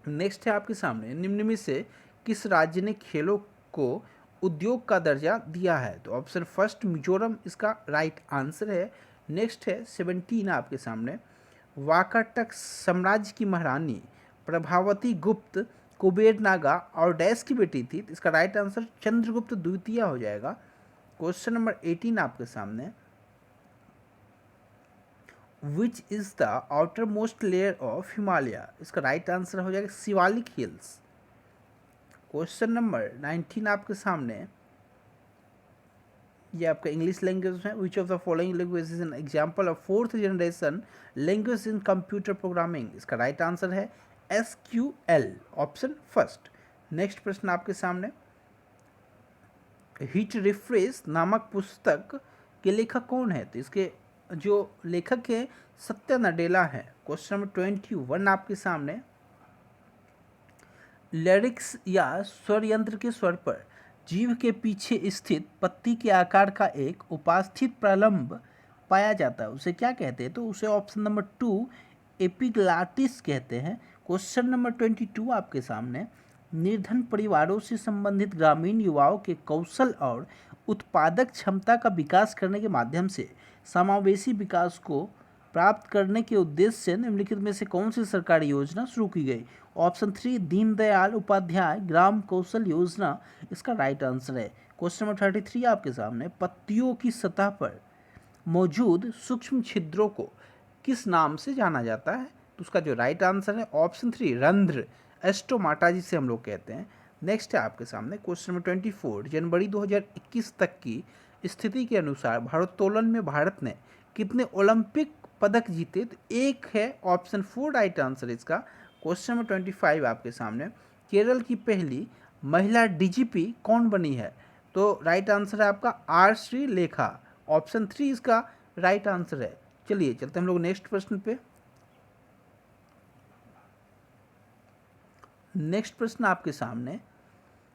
नेक्स्ट है आपके सामने, निम्न में से किस राज्य ने खेलों को उद्योग का दर्जा दिया है? तो ऑप्शन फर्स्ट मिजोरम इसका राइट आंसर है। नेक्स्ट है 17 आपके सामने, वाकाटक साम्राज्य की महारानी प्रभावती गुप्त कुबेर नागा और डैश की बेटी थी। इसका राइट आंसर चंद्रगुप्त द्वितीय हो जाएगा। क्वेश्चन नंबर 18 आपके सामने, which is the outer most layer of Himalaya? इसका राइट आंसर हो जाएगा शिवालिक हिल्स। क्वेश्चन नंबर 19 आपके सामने, ये आपका इंग्लिश लैंग्वेज है। Which of the following language is an example of fourth generation language in computer programming? इसका राइट आंसर है SQL, ऑप्शन फर्स्ट। नेक्स्ट प्रश्न आपके सामने, हिट रिफ्रेश नामक पुस्तक के लेखक कौन है? तो इसके जो लेखक है सत्या नडेला है। क्वेश्चन नंबर 21 आपके सामने, लिरिक्स या स्वर यंत्र के स्वर पर जीव के पीछे स्थित पत्ती के आकार का एक उपास्थित प्रलंब पाया जाता है, उसे क्या कहते हैं? तो उसे ऑप्शन नंबर 2 एपिग्लाटिस कहते हैं। क्वेश्चन नंबर 22 आपके सामने, निर्धन परिवारों से संबंधित ग्रामीण युवाओं के कौशल और उत्पादक क्षमता का विकास करने के माध्यम से समावेशी विकास को प्राप्त करने के उद्देश्य से निम्नलिखित में से कौन सी सरकारी योजना शुरू की गई? ऑप्शन 3 दीनदयाल उपाध्याय ग्राम कौशल योजना इसका राइट आंसर है। क्वेश्चन नंबर 33 आपके सामने, पत्तियों की सतह पर मौजूद सूक्ष्म छिद्रों को किस नाम से जाना जाता है? तो उसका जो राइट आंसर है ऑप्शन 3 रंध्र, एस्टोमाटा जिसे हम लोग कहते हैं। नेक्स्ट है आपके सामने क्वेश्चन नंबर 24, जनवरी 2021 तक की स्थिति के अनुसार भारोत्तोलन में भारत ने कितने ओलंपिक पदक जीते? तो एक है, ऑप्शन 4 राइट आंसर इसका। क्वेश्चन नंबर 25 आपके सामने, केरल की पहली महिला DGP कौन बनी है? तो राइट आंसर है आपका R श्रीलेखा, ऑप्शन 3 इसका राइट आंसर है। चलिए चलते हम लोग नेक्स्ट प्रश्न पे। नेक्स्ट प्रश्न आपके सामने,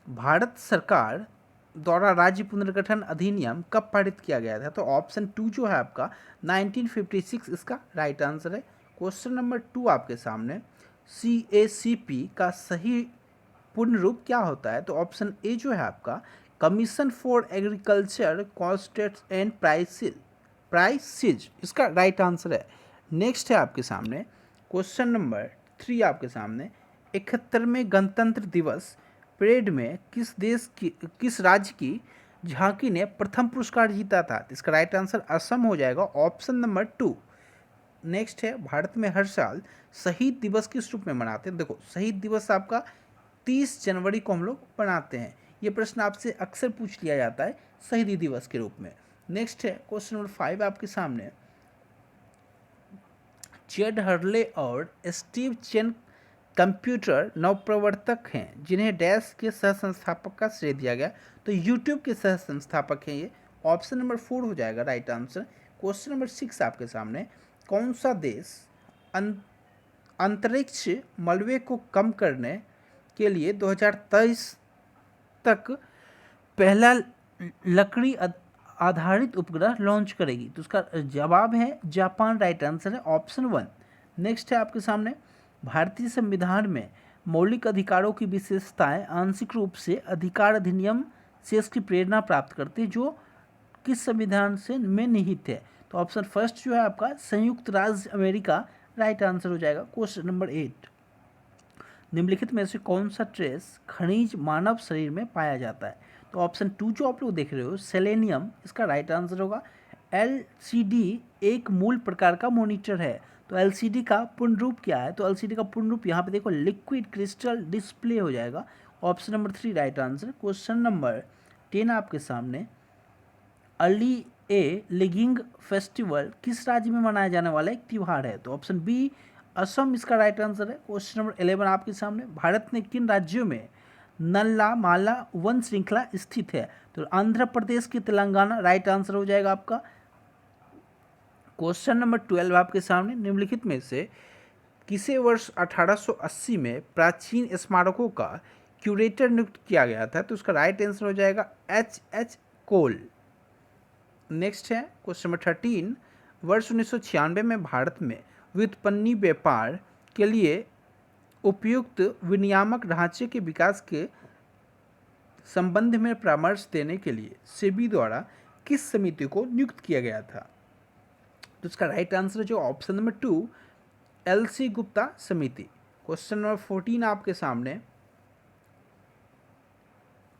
भारत सरकार द्वारा राज्य पुनर्गठन अधिनियम कब पारित किया गया था? तो ऑप्शन 2 जो है आपका 1956 इसका राइट आंसर है। क्वेश्चन नंबर 2 आपके सामने, CACP का सही पूर्ण रूप क्या होता है? तो ऑप्शन ए जो है आपका commission for agriculture costs and prices इसका राइट आंसर है। नेक्स्ट है आपके सामने क्वेश्चन नंबर 3 आपके सामने, 71वें गणतंत्र दिवस परेड में किस राज्य की झांकी ने प्रथम पुरस्कार जीता था? इसका राइट आंसर असम हो जाएगा, ऑप्शन नंबर 2। नेक्स्ट है, भारत में हर साल शहीद दिवस किस रूप में मनाते हैं? देखो शहीद दिवस आपका 30 जनवरी को हम लोग मनाते हैं। ये प्रश्न आपसे अक्सर पूछ लिया जाता है शहीदी दिवस के रूप में। नेक्स्ट है क्वेश्चन नंबर 5 आपके सामने, जेड हर्ले और स्टीव चेन कंप्यूटर नवप्रवर्तक हैं जिन्हें डैश के सह संस्थापक का श्रेय दिया गया। तो यूट्यूब के सह संस्थापक हैं ये, ऑप्शन नंबर 4 हो जाएगा राइट आंसर। क्वेश्चन नंबर 6 आपके सामने, कौन सा देश अंतरिक्ष मलबे को कम करने के लिए 2023 तक पहला लकड़ी आधारित उपग्रह लॉन्च करेगी? तो उसका जवाब है जापान, राइट आंसर है ऑप्शन 1। नेक्स्ट है आपके सामने, भारतीय संविधान में मौलिक अधिकारों की विशेषताएं आंशिक रूप से अधिकार अधिनियम से इसकी प्रेरणा प्राप्त करती है जो किस संविधान से में निहित है? तो ऑप्शन फर्स्ट जो है आपका संयुक्त राज्य अमेरिका, राइट आंसर हो जाएगा। क्वेश्चन नंबर 8, निम्नलिखित में से कौन सा ट्रेस खनिज मानव शरीर में पाया जाता है? तो ऑप्शन 2 जो आप लोग देख रहे हो सेलेनियम, इसका राइट आंसर होगा। LCD एक मूल प्रकार का मॉनिटर है, तो LCD का पूर्ण रूप क्या है? तो LCD का पूर्ण रूप यहाँ पे देखो लिक्विड क्रिस्टल डिस्प्ले हो जाएगा, option number 3 right answer. Question number 10 आपके सामने, अली ए लिगिंग फेस्टिवल किस राज्य में मनाया जाने वाला एक त्यौहार है? तो ऑप्शन बी असम इसका राइट आंसर है। क्वेश्चन नंबर 11 आपके सामने, भारत में किन राज्यों में नल्ला माला वन श्रृंखला स्थित है? तो आंध्र प्रदेश की तेलंगाना, राइट आंसर हो जाएगा आपका। क्वेश्चन नंबर 12 आपके सामने, निम्नलिखित में से किसे वर्ष 1880 में प्राचीन स्मारकों का क्यूरेटर नियुक्त किया गया था? तो उसका राइट आंसर हो जाएगा H कोल। नेक्स्ट है क्वेश्चन नंबर 13, वर्ष 1996 में भारत में व्युत्पन्नी व्यापार के लिए उपयुक्त विनियामक ढांचे के विकास के संबंध में परामर्श देने के लिए सेबी द्वारा किस समिति को नियुक्त किया गया था? तो इसका राइट आंसर जो ऑप्शन नंबर 2 LC गुप्ता समिति। क्वेश्चन नंबर 14 आपके सामने,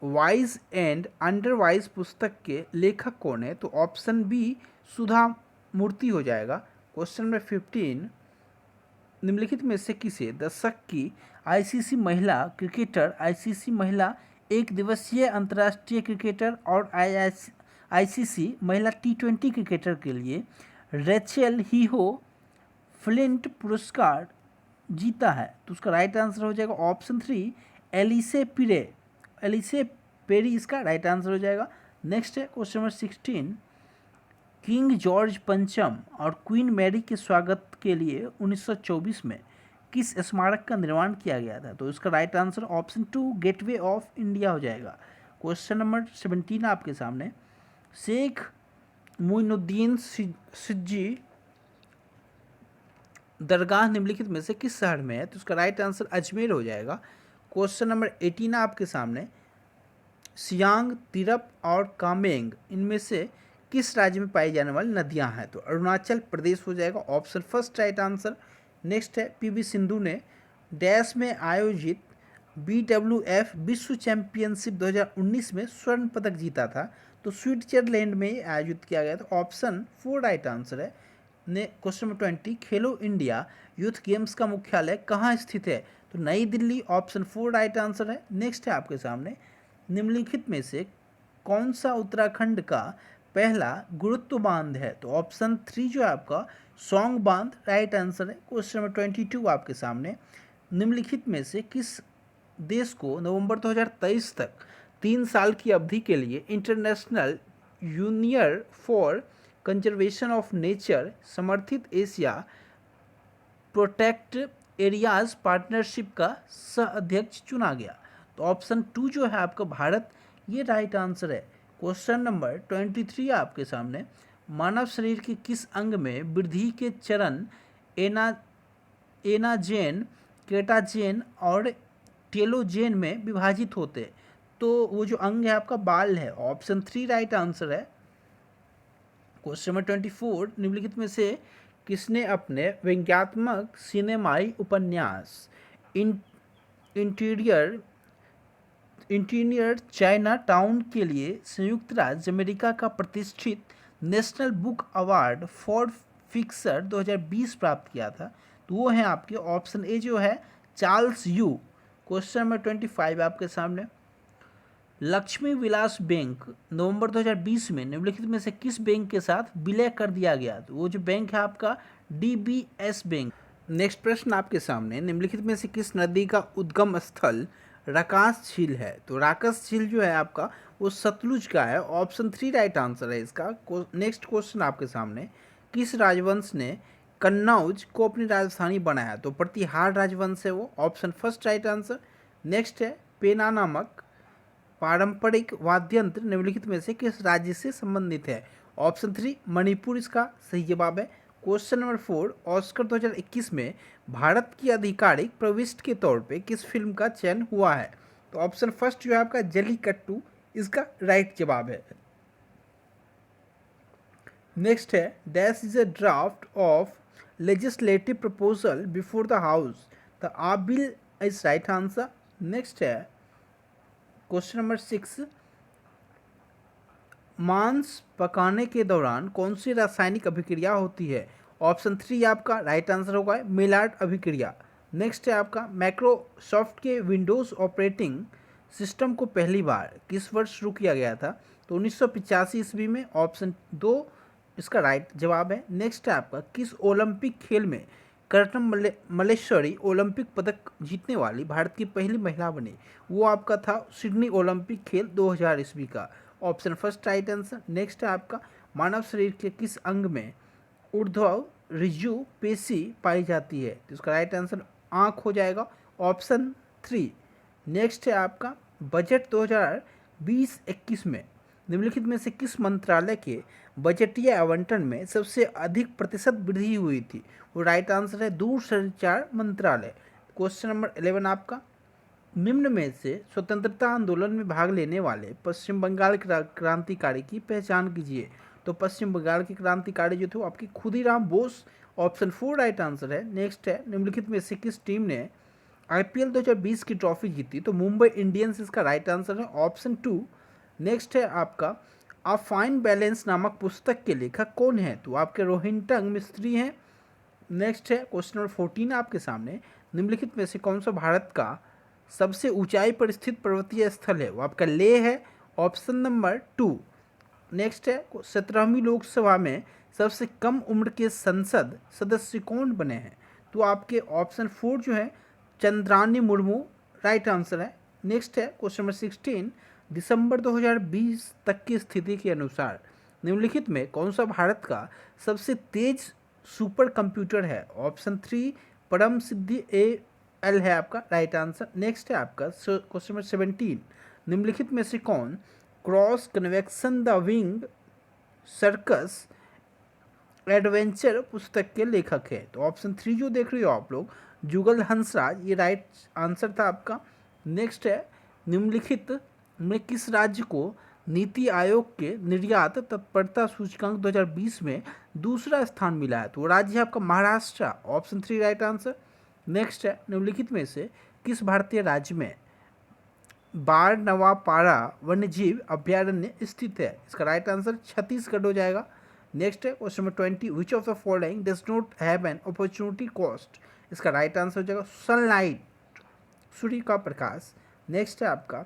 वाइज एंड अंडरवाइज पुस्तक के लेखक कौन है? तो ऑप्शन बी सुधा मूर्ति हो जाएगा। क्वेश्चन नंबर 15, निम्नलिखित में से किसे दशक की ICC महिला क्रिकेटर, ICC महिला एक दिवसीय अंतर्राष्ट्रीय क्रिकेटर और आईसीसी महिला T20 क्रिकेटर के लिए रेचेल हीहो फ्लिंट पुरस्कार जीता है? तो उसका राइट आंसर हो जाएगा ऑप्शन 3 एलिसे पिरे, एलिसे पेरी इसका राइट आंसर हो जाएगा। नेक्स्ट है क्वेश्चन नंबर 16, किंग जॉर्ज पंचम और क्वीन मैरी के स्वागत के लिए 1924 में किस स्मारक का निर्माण किया गया था? तो इसका right answer option 2 gateway of India हो जाएगा। क्वेश्चन नंबर 17 आपके सामने, शेख मोइनुद्दीन सिज्जी दरगाह निम्नलिखित में से किस शहर में है? तो उसका राइट आंसर अजमेर हो जाएगा। क्वेश्चन नंबर 18 आपके सामने, सियांग, तिरप और कामेंग इनमें से किस राज्य में पाई जाने वाली नदियां हैं? तो अरुणाचल प्रदेश हो जाएगा, option first right answer. Next है पीवी सिंधु ने डैश में आयोजित BWF विश्व चैंपियनशिप 2019 में स्वर्ण पदक जीता था? तो स्विट्जरलैंड में आयोजित किया गया था, ऑप्शन 4 राइट आंसर है। ने क्वेश्चन नंबर 20, खेलो इंडिया यूथ गेम्स का मुख्यालय कहाँ स्थित है? तो नई दिल्ली, ऑप्शन 4 राइट आंसर है। नेक्स्ट है आपके सामने, निम्नलिखित में से कौन सा उत्तराखंड का पहला गुरुत्व बांध है? तो ऑप्शन 3 जो है आपका सौंग बांध राइट आंसर है। क्वेश्चन नंबर 22 आपके सामने, निम्नलिखित में से किस देश को नवंबर 2023 तक 3 साल की अवधि के लिए international union for conservation of nature समर्थित एशिया प्रोटेक्ट एरियाज पार्टनरशिप का सह अध्यक्ष चुना गया? तो ऑप्शन 2 जो है आपका भारत, ये राइट आंसर है। क्वेश्चन नंबर 23 आपके सामने, मानव शरीर के किस अंग में वृद्धि के चरण एनाजेन, केटाजेन और टेलोजेन में विभाजित होते? तो वो जो अंग है आपका बाल है, ऑप्शन 3 राइट आंसर है। क्वेश्चन नंबर 24, निम्नलिखित में से किसने अपने व्यंग्यात्मक सिनेमाई उपन्यास इंटीरियर चाइना टाउन के लिए संयुक्त राज्य अमेरिका का प्रतिष्ठित national book award for fixer 2020 प्राप्त किया था? तो वो है आपके ऑप्शन ए जो है चार्ल्स यू। क्वेश्चन नंबर 25 आपके सामने, लक्ष्मी विलास बैंक नवंबर 2020 में निम्नलिखित में से किस बैंक के साथ विलय कर दिया गया? तो वो जो बैंक है आपका DBS बैंक। नेक्स्ट प्रश्न आपके सामने, निम्नलिखित में से किस नदी का उद्गम स्थल राकास झील है? तो राकास झील जो है आपका वो सतलुज का है, ऑप्शन 3 राइट आंसर है इसका। नेक्स्ट क्वेश्चन आपके सामने, किस राजवंश ने कन्नौज को अपनी राजधानी बनाया? तो प्रतिहार राजवंश है वो, option first right answer. Next है पेना नामक पारंपरिक वाद्यंत्र निम्नलिखित में से किस राज्य से संबंधित है? ऑप्शन 3 मणिपुर इसका सही जवाब है। क्वेश्चन नंबर 4, ऑस्कर 2021 में भारत की आधिकारिक प्रविष्टि के तौर पे किस फिल्म का चयन हुआ है? तो ऑप्शन फर्स्ट जो है आपका जल्लीकट्टू इसका राइट जवाब है। नेक्स्ट है dash is a draft of legislative proposal before the house, the uh bill is right answer. Next है क्वेश्चन नंबर 6, मांस पकाने के दौरान कौन सी रासायनिक अभिक्रिया होती है? ऑप्शन 3 आपका राइट आंसर होगा मेलार्ड अभिक्रिया। नेक्स्ट है आपका माइक्रोसॉफ्ट के विंडोज़ ऑपरेटिंग सिस्टम को पहली बार किस वर्ष शुरू किया गया था? तो 1985 ईस्वी में, ऑप्शन 2 इसका राइट जवाब है। नेक्स्ट है आपका किस ओलंपिक खेल में कर्णम मल्लेश्वरी ओलंपिक पदक जीतने वाली भारत की पहली महिला बनी? वो आपका था सिडनी ओलंपिक खेल 2000 ईस्वी का, option first right answer. Next है आपका मानव शरीर के किस अंग में ऊर्ध्व ऋजु पेशी पाई जाती है? तो इसका राइट आंसर आँख हो जाएगा, ऑप्शन 3। नेक्स्ट है आपका बजट 2020-21 में निम्नलिखित में से किस मंत्रालय के बजटीय आवंटन में सबसे अधिक प्रतिशत वृद्धि हुई थी? वो राइट आंसर है दूरसंचार मंत्रालय। क्वेश्चन नंबर 11 आपका, निम्न में से स्वतंत्रता आंदोलन में भाग लेने वाले पश्चिम बंगाल के क्रांतिकारी की पहचान कीजिए। तो पश्चिम बंगाल के क्रांतिकारी जो थे वो आपकी Khudiram Bose, option 4 right answer है। नेक्स्ट है निम्नलिखित में से किस टीम ने IPL 2020 की ट्रॉफी जीती? तो मुंबई इंडियंस इसका राइट आंसर है, ऑप्शन 2। नेक्स्ट है आपका अ फाइन बैलेंस नामक पुस्तक के लेखक कौन है? तो आपके रोहिंटन मिस्त्री हैं। नेक्स्ट है क्वेश्चन नंबर 14 आपके सामने, निम्नलिखित में से कौन सा भारत का सबसे ऊंचाई पर स्थित पर्वतीय स्थल है? वो आपका लेह है, ऑप्शन नंबर 2। नेक्स्ट है 17वीं लोकसभा में सबसे कम उम्र के संसद सदस्य कौन बने हैं? तो आपके ऑप्शन 4 जो है चंद्रानी मुर्मू राइट आंसर है। नेक्स्ट है क्वेश्चन नंबर 16, दिसंबर 2020 तक की स्थिति के अनुसार निम्नलिखित में कौन सा भारत का सबसे तेज सुपर कंप्यूटर है? ऑप्शन 3 परम सिद्धि एल है आपका राइट आंसर। नेक्स्ट है आपका क्वेश्चन नंबर 17, निम्नलिखित में से कौन cross convection the wing circus adventure पुस्तक के लेखक है? तो ऑप्शन 3 जो देख रहे हो आप लोग जुगल हंसराज, ये राइट आंसर था आपका। नेक्स्ट है निम्नलिखित में किस राज्य को नीति आयोग के निर्यात तत्परता सूचकांक 2020 में दूसरा स्थान मिला है? तो वो राज्य है आपका Maharashtra, option 3 right answer. Next है निम्नलिखित में से किस भारतीय राज्य में बाढ़ नवापाड़ा वन्यजीव अभ्यारण्य स्थित है? इसका राइट आंसर छत्तीसगढ़ हो जाएगा। नेक्स्ट है question number 20, which of the following does not have an opportunity cost? इसका राइट आंसर हो जाएगा सनलाइट, सूर्य का प्रकाश। नेक्स्ट है आपका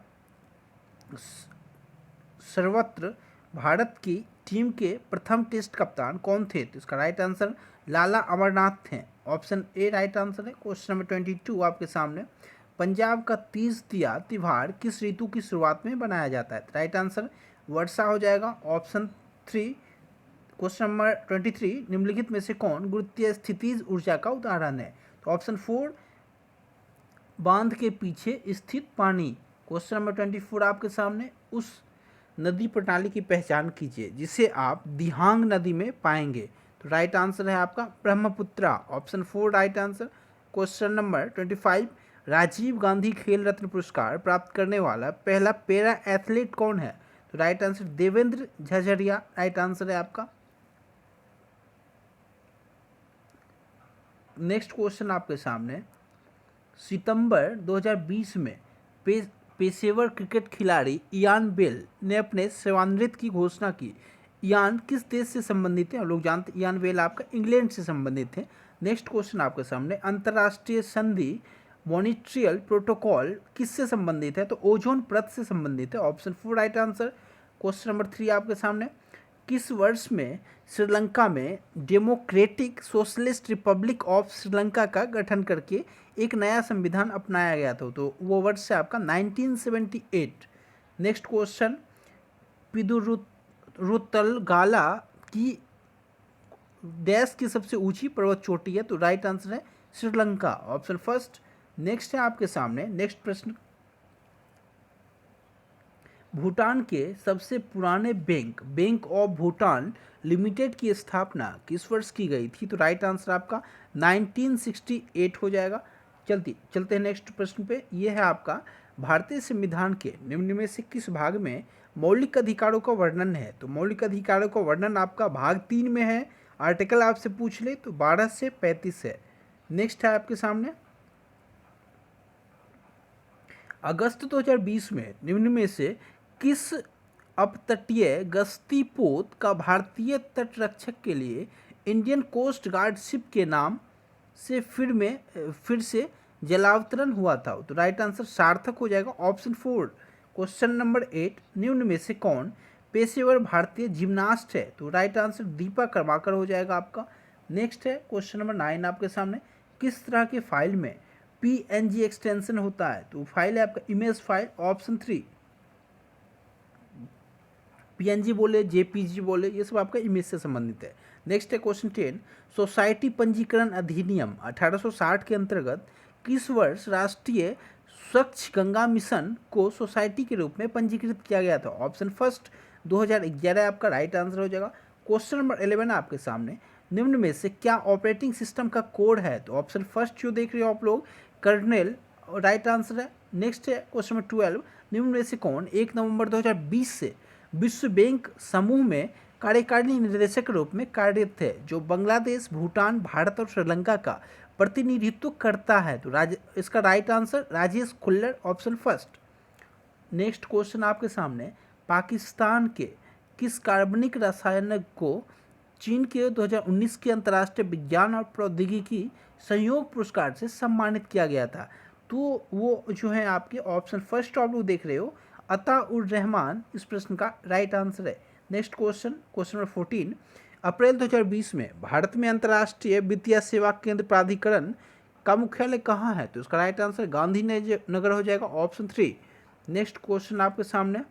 सर्वत्र भारत की टीम के प्रथम टेस्ट कप्तान कौन थे? तो इसका राइट आंसर लाला अमरनाथ थे, ऑप्शन ए राइट आंसर है। क्वेश्चन नंबर 22 आपके सामने, पंजाब का तीज त्योहार किस ऋतु की शुरुआत में बनाया जाता है? राइट आंसर वर्षा हो जाएगा, ऑप्शन 3। क्वेश्चन नंबर 23, निम्नलिखित में से कौन गुरुत्वीय स्थितिज ऊर्जा का उदाहरण है? तो ऑप्शन 4 बांध के पीछे स्थित पानी। क्वेश्चन नंबर 24 आपके सामने, उस नदी प्रणाली की पहचान कीजिए जिसे आप दिहांग नदी में पाएंगे। तो राइट आंसर है आपका Brahmaputra, option 4 right answer. Question number 25, Rajiv Gandhi Khel Ratna पुरस्कार प्राप्त करने वाला पहला पैरा एथलीट कौन है? तो right answer Devendra Jhajharia right answer है आपका। नेक्स्ट क्वेश्चन आपके सामने, सितंबर 2020 में पेशेवर क्रिकेट खिलाड़ी इयान बेल ने अपने सेवानिवृत्ति की घोषणा की। इयान किस देश से संबंधित है? हम लोग जानते हैं इयान बेल आपका इंग्लैंड से संबंधित है। नेक्स्ट क्वेश्चन आपके सामने, अंतर्राष्ट्रीय संधि मॉनिट्रियल प्रोटोकॉल किससे संबंधित है? तो ओजोन परत से संबंधित है, option 4 right answer. Question number 3 आपके सामने, किस वर्ष में श्रीलंका में democratic socialist Republic of Sri Lanka का गठन करके एक नया संविधान अपनाया गया था? तो वो वर्ष है आपका 1978। नेक्स्ट क्वेश्चन, पिदुरुतलगाला की देश की सबसे ऊंची पर्वत चोटी है? तो राइट आंसर है श्रीलंका, ऑप्शन फर्स्ट। नेक्स्ट है आपके सामने, नेक्स्ट प्रश्न, भूटान के सबसे पुराने बैंक ऑफ भूटान लिमिटेड की स्थापना किस वर्ष की गई थी? तो राइट आंसर आपका 1968 हो जाएगा। चलते हैं नेक्स्ट प्रश्न पे। ये है आपका भारतीय संविधान के निम्न में से किस भाग में मौलिक अधिकारों का वर्णन है? तो मौलिक अधिकारों का वर्णन आपका भाग 3 में है। आर्टिकल आपसे पूछ ले तो 12 से 35 है। नेक्स्ट है आपके सामने, अगस्त 2020 में निम्न में से किस अपतटीय गश्ती पोत का भारतीय तटरक्षक के लिए इंडियन कोस्ट गार्ड शिप के नाम से फिर से जलावतरण हुआ था? तो राइट आंसर सार्थक हो जाएगा, ऑप्शन 4। क्वेश्चन नंबर 8, निम्न में से कौन पेशेवर भारतीय जिम्नास्ट है? तो राइट आंसर दीपा कर्माकर हो जाएगा आपका। नेक्स्ट है क्वेश्चन नंबर 9 आपके सामने, किस तरह के फाइल में PNG एक्सटेंशन होता है? तो फाइल है आपका इमेज फाइल, ऑप्शन 3। PNG बोले, JPG बोले, ये सब आपका इमेज से संबंधित है। नेक्स्ट है क्वेश्चन 10, सोसाइटी पंजीकरण अधिनियम 1860 के अंतर्गत किस वर्ष राष्ट्रीय स्वच्छ गंगा मिशन को सोसाइटी के रूप में पंजीकृत किया गया था? ऑप्शन फर्स्ट 2011 आपका राइट आंसर हो जाएगा। क्वेश्चन नंबर 11 आपके सामने, निम्न में से क्या ऑपरेटिंग सिस्टम का कोड है? तो ऑप्शन फर्स्ट जो देख रहे हो आप लोग कर्नेल राइट आंसर है। नेक्स्ट है क्वेश्चन नंबर 12, निम्न में से कौन 1 नवंबर 2020 से विश्व बैंक समूह में कार्यकारिणी निदेशक के रूप में कार्यरत थे, जो बांग्लादेश, भूटान, भारत और श्रीलंका का प्रतिनिधित्व करता है? तो इसका right answer Rajesh Khullar, option first. Next question आपके सामने, पाकिस्तान के किस कार्बनिक रसायन को चीन के 2019 के अंतर्राष्ट्रीय विज्ञान और प्रौद्योगिकी संयोग पुरस्कार से सम्मानित किया गया था? तो वो जो है आपके ऑप्शन फर्स्ट आप लोग देख रहे हो अता उर रहमान इस प्रश्न का राइट आंसर है। नेक्स्ट क्वेश्चन, क्वेश्चन नंबर 14, अप्रैल 2020 में भारत में अंतर्राष्ट्रीय वित्तीय सेवा केंद्र प्राधिकरण का मुख्यालय कहाँ है? तो इसका राइट आंसर गांधी नगर हो जाएगा, ऑप्शन 3। नेक्स्ट क्वेश्चन आपके सामने,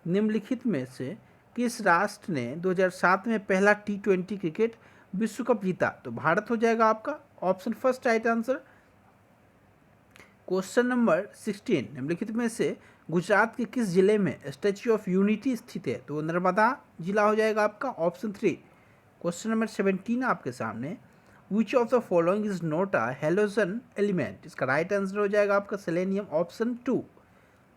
निम्नलिखित में से किस राष्ट्र ने 2007 में पहला T20 क्रिकेट विश्व कप जीता? तो भारत हो जाएगा आपका option first right answer. Question number 16, निम्नलिखित में से गुजरात के किस जिले में स्टैच्यू ऑफ यूनिटी स्थित है? तो नर्मदा जिला हो जाएगा आपका, ऑप्शन 3। क्वेश्चन नंबर 17 आपके सामने, which of the following is not a halogen element? इसका राइट आंसर हो जाएगा आपका सेलेनियम, ऑप्शन 2।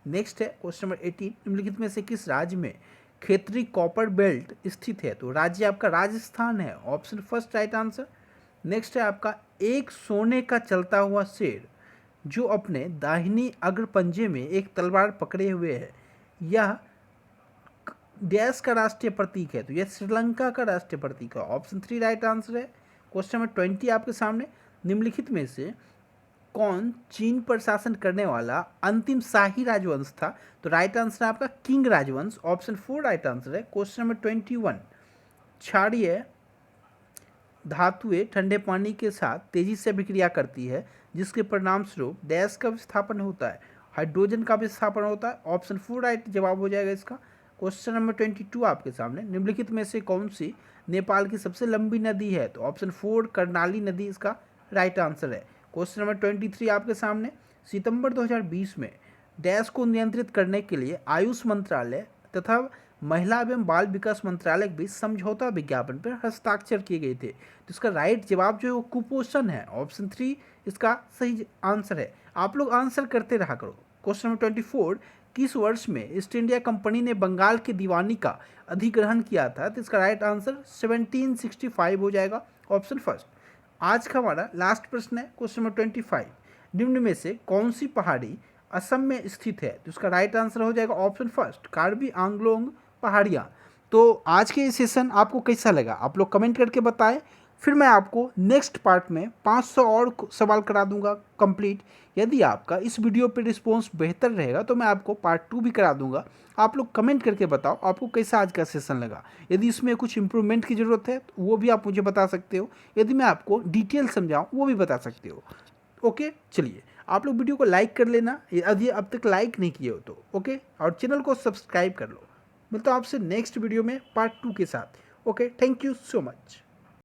नेक्स्ट है क्वेश्चन नंबर 18, निम्नलिखित में से किस राज्य में क्षेत्रीय कॉपर बेल्ट स्थित है? तो राज्य आपका राजस्थान है, option first right answer. Next है आपका, एक सोने का चलता हुआ शेर जो अपने दाहिनी अग्र पंजे में एक तलवार पकड़े हुए है, यह देश का राष्ट्रीय प्रतीक है? तो यह श्रीलंका का राष्ट्रीय प्रतीक है, ऑप्शन 3 राइट आंसर है। क्वेश्चन नंबर 20 आपके सामने, निम्नलिखित में से कौन चीन पर शासन करने वाला अंतिम शाही राजवंश था? तो राइट आंसर है आपका किंग राजवंश, ऑप्शन 4 राइट आंसर है। क्वेश्चन नंबर 21, क्षारीय धातुएं ठंडे पानी के साथ तेजी से अभिक्रिया करती है जिसके परिणाम स्वरूप डैश का विस्थापन होता है? हाइड्रोजन का विस्थापन होता है, ऑप्शन 4 राइट जवाब हो जाएगा इसका। क्वेश्चन नंबर 22 आपके सामने, निम्नलिखित में से कौन सी नेपाल की सबसे लंबी नदी है? तो ऑप्शन 4 कर्णाली नदी इसका राइट आंसर है। क्वेश्चन नंबर 23 आपके सामने, सितंबर 2020 में डैश को नियंत्रित करने के लिए आयुष मंत्रालय तथा महिला एवं बाल विकास मंत्रालय के बीच समझौता विज्ञापन पर हस्ताक्षर किए गए थे? तो इसका राइट जवाब जो है वो कुपोषण है, ऑप्शन 3 इसका सही आंसर है। आप लोग आंसर करते रहा करो। क्वेश्चन नंबर 24, किस वर्ष में ईस्ट इंडिया कंपनी ने बंगाल की दीवानी का अधिग्रहण किया था? तो इसका राइट आंसर 1765 हो जाएगा, ऑप्शन फर्स्ट। आज का हमारा लास्ट प्रश्न है क्वेश्चन नंबर 25, निम्न में से कौन सी पहाड़ी असम में स्थित है? तो इसका राइट आंसर हो जाएगा ऑप्शन फर्स्ट, कार्बी आंगलोंग पहाड़ियाँ। तो आज के सेशन आपको कैसा लगा आप लोग कमेंट करके बताएं, फिर मैं आपको नेक्स्ट पार्ट में 500 और सवाल करा दूंगा कंप्लीट। यदि आपका इस वीडियो पे रिस्पॉन्स बेहतर रहेगा तो मैं आपको पार्ट 2 भी करा दूंगा। आप लोग कमेंट करके बताओ आपको कैसा आज का सेशन लगा। यदि इसमें कुछ इंप्रूवमेंट की ज़रूरत है तो वो भी आप मुझे बता सकते हो। यदि मैं आपको डिटेल समझाऊँ वो भी बता सकते हो। ओके, चलिए आप लोग वीडियो को लाइक कर लेना यदि अब तक लाइक नहीं किए हो तो, ओके, और चैनल को सब्सक्राइब कर लो। मिलता हूँ आपसे नेक्स्ट वीडियो में पार्ट 2 के साथ। Okay, thank you so much.